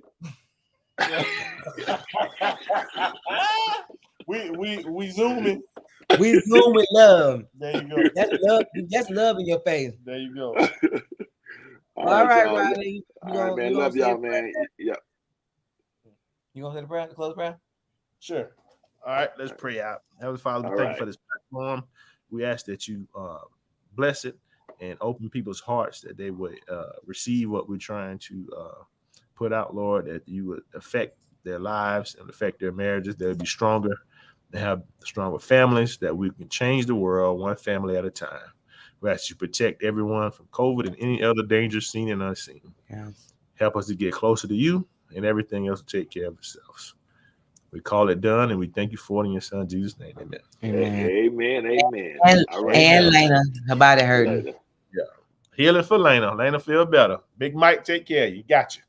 Speaker 6: we zooming.
Speaker 1: We zoom with love.
Speaker 6: There you go.
Speaker 1: That's love. That's love in your face.
Speaker 6: There you go.
Speaker 1: All right,
Speaker 5: y'all.
Speaker 1: Riley.
Speaker 5: All right, man. Love y'all, man. Yeah.
Speaker 1: You gonna say the prayer, the close prayer?
Speaker 6: Sure. All right, let's pray out. Heavenly Father, we
Speaker 5: All
Speaker 6: thank
Speaker 5: right.
Speaker 6: you for this platform. We ask that you bless it and open people's hearts that they would receive what we're trying to put out, Lord, that you would affect their lives and affect their marriages. They would be stronger. They have stronger families, that we can change the world one family at a time. We ask you to protect everyone from COVID and any other dangers seen and unseen.
Speaker 1: Yes.
Speaker 6: Help us to get closer to you, and everything else to take care of ourselves. We call it done, and we thank you for it in your son Jesus' name. Amen.
Speaker 5: Amen. Amen.
Speaker 1: And,
Speaker 5: All right.
Speaker 1: and Lena, her body hurting.
Speaker 5: Later.
Speaker 6: Healing for Lena. Lena feel better. Big Mike, take care. You got you.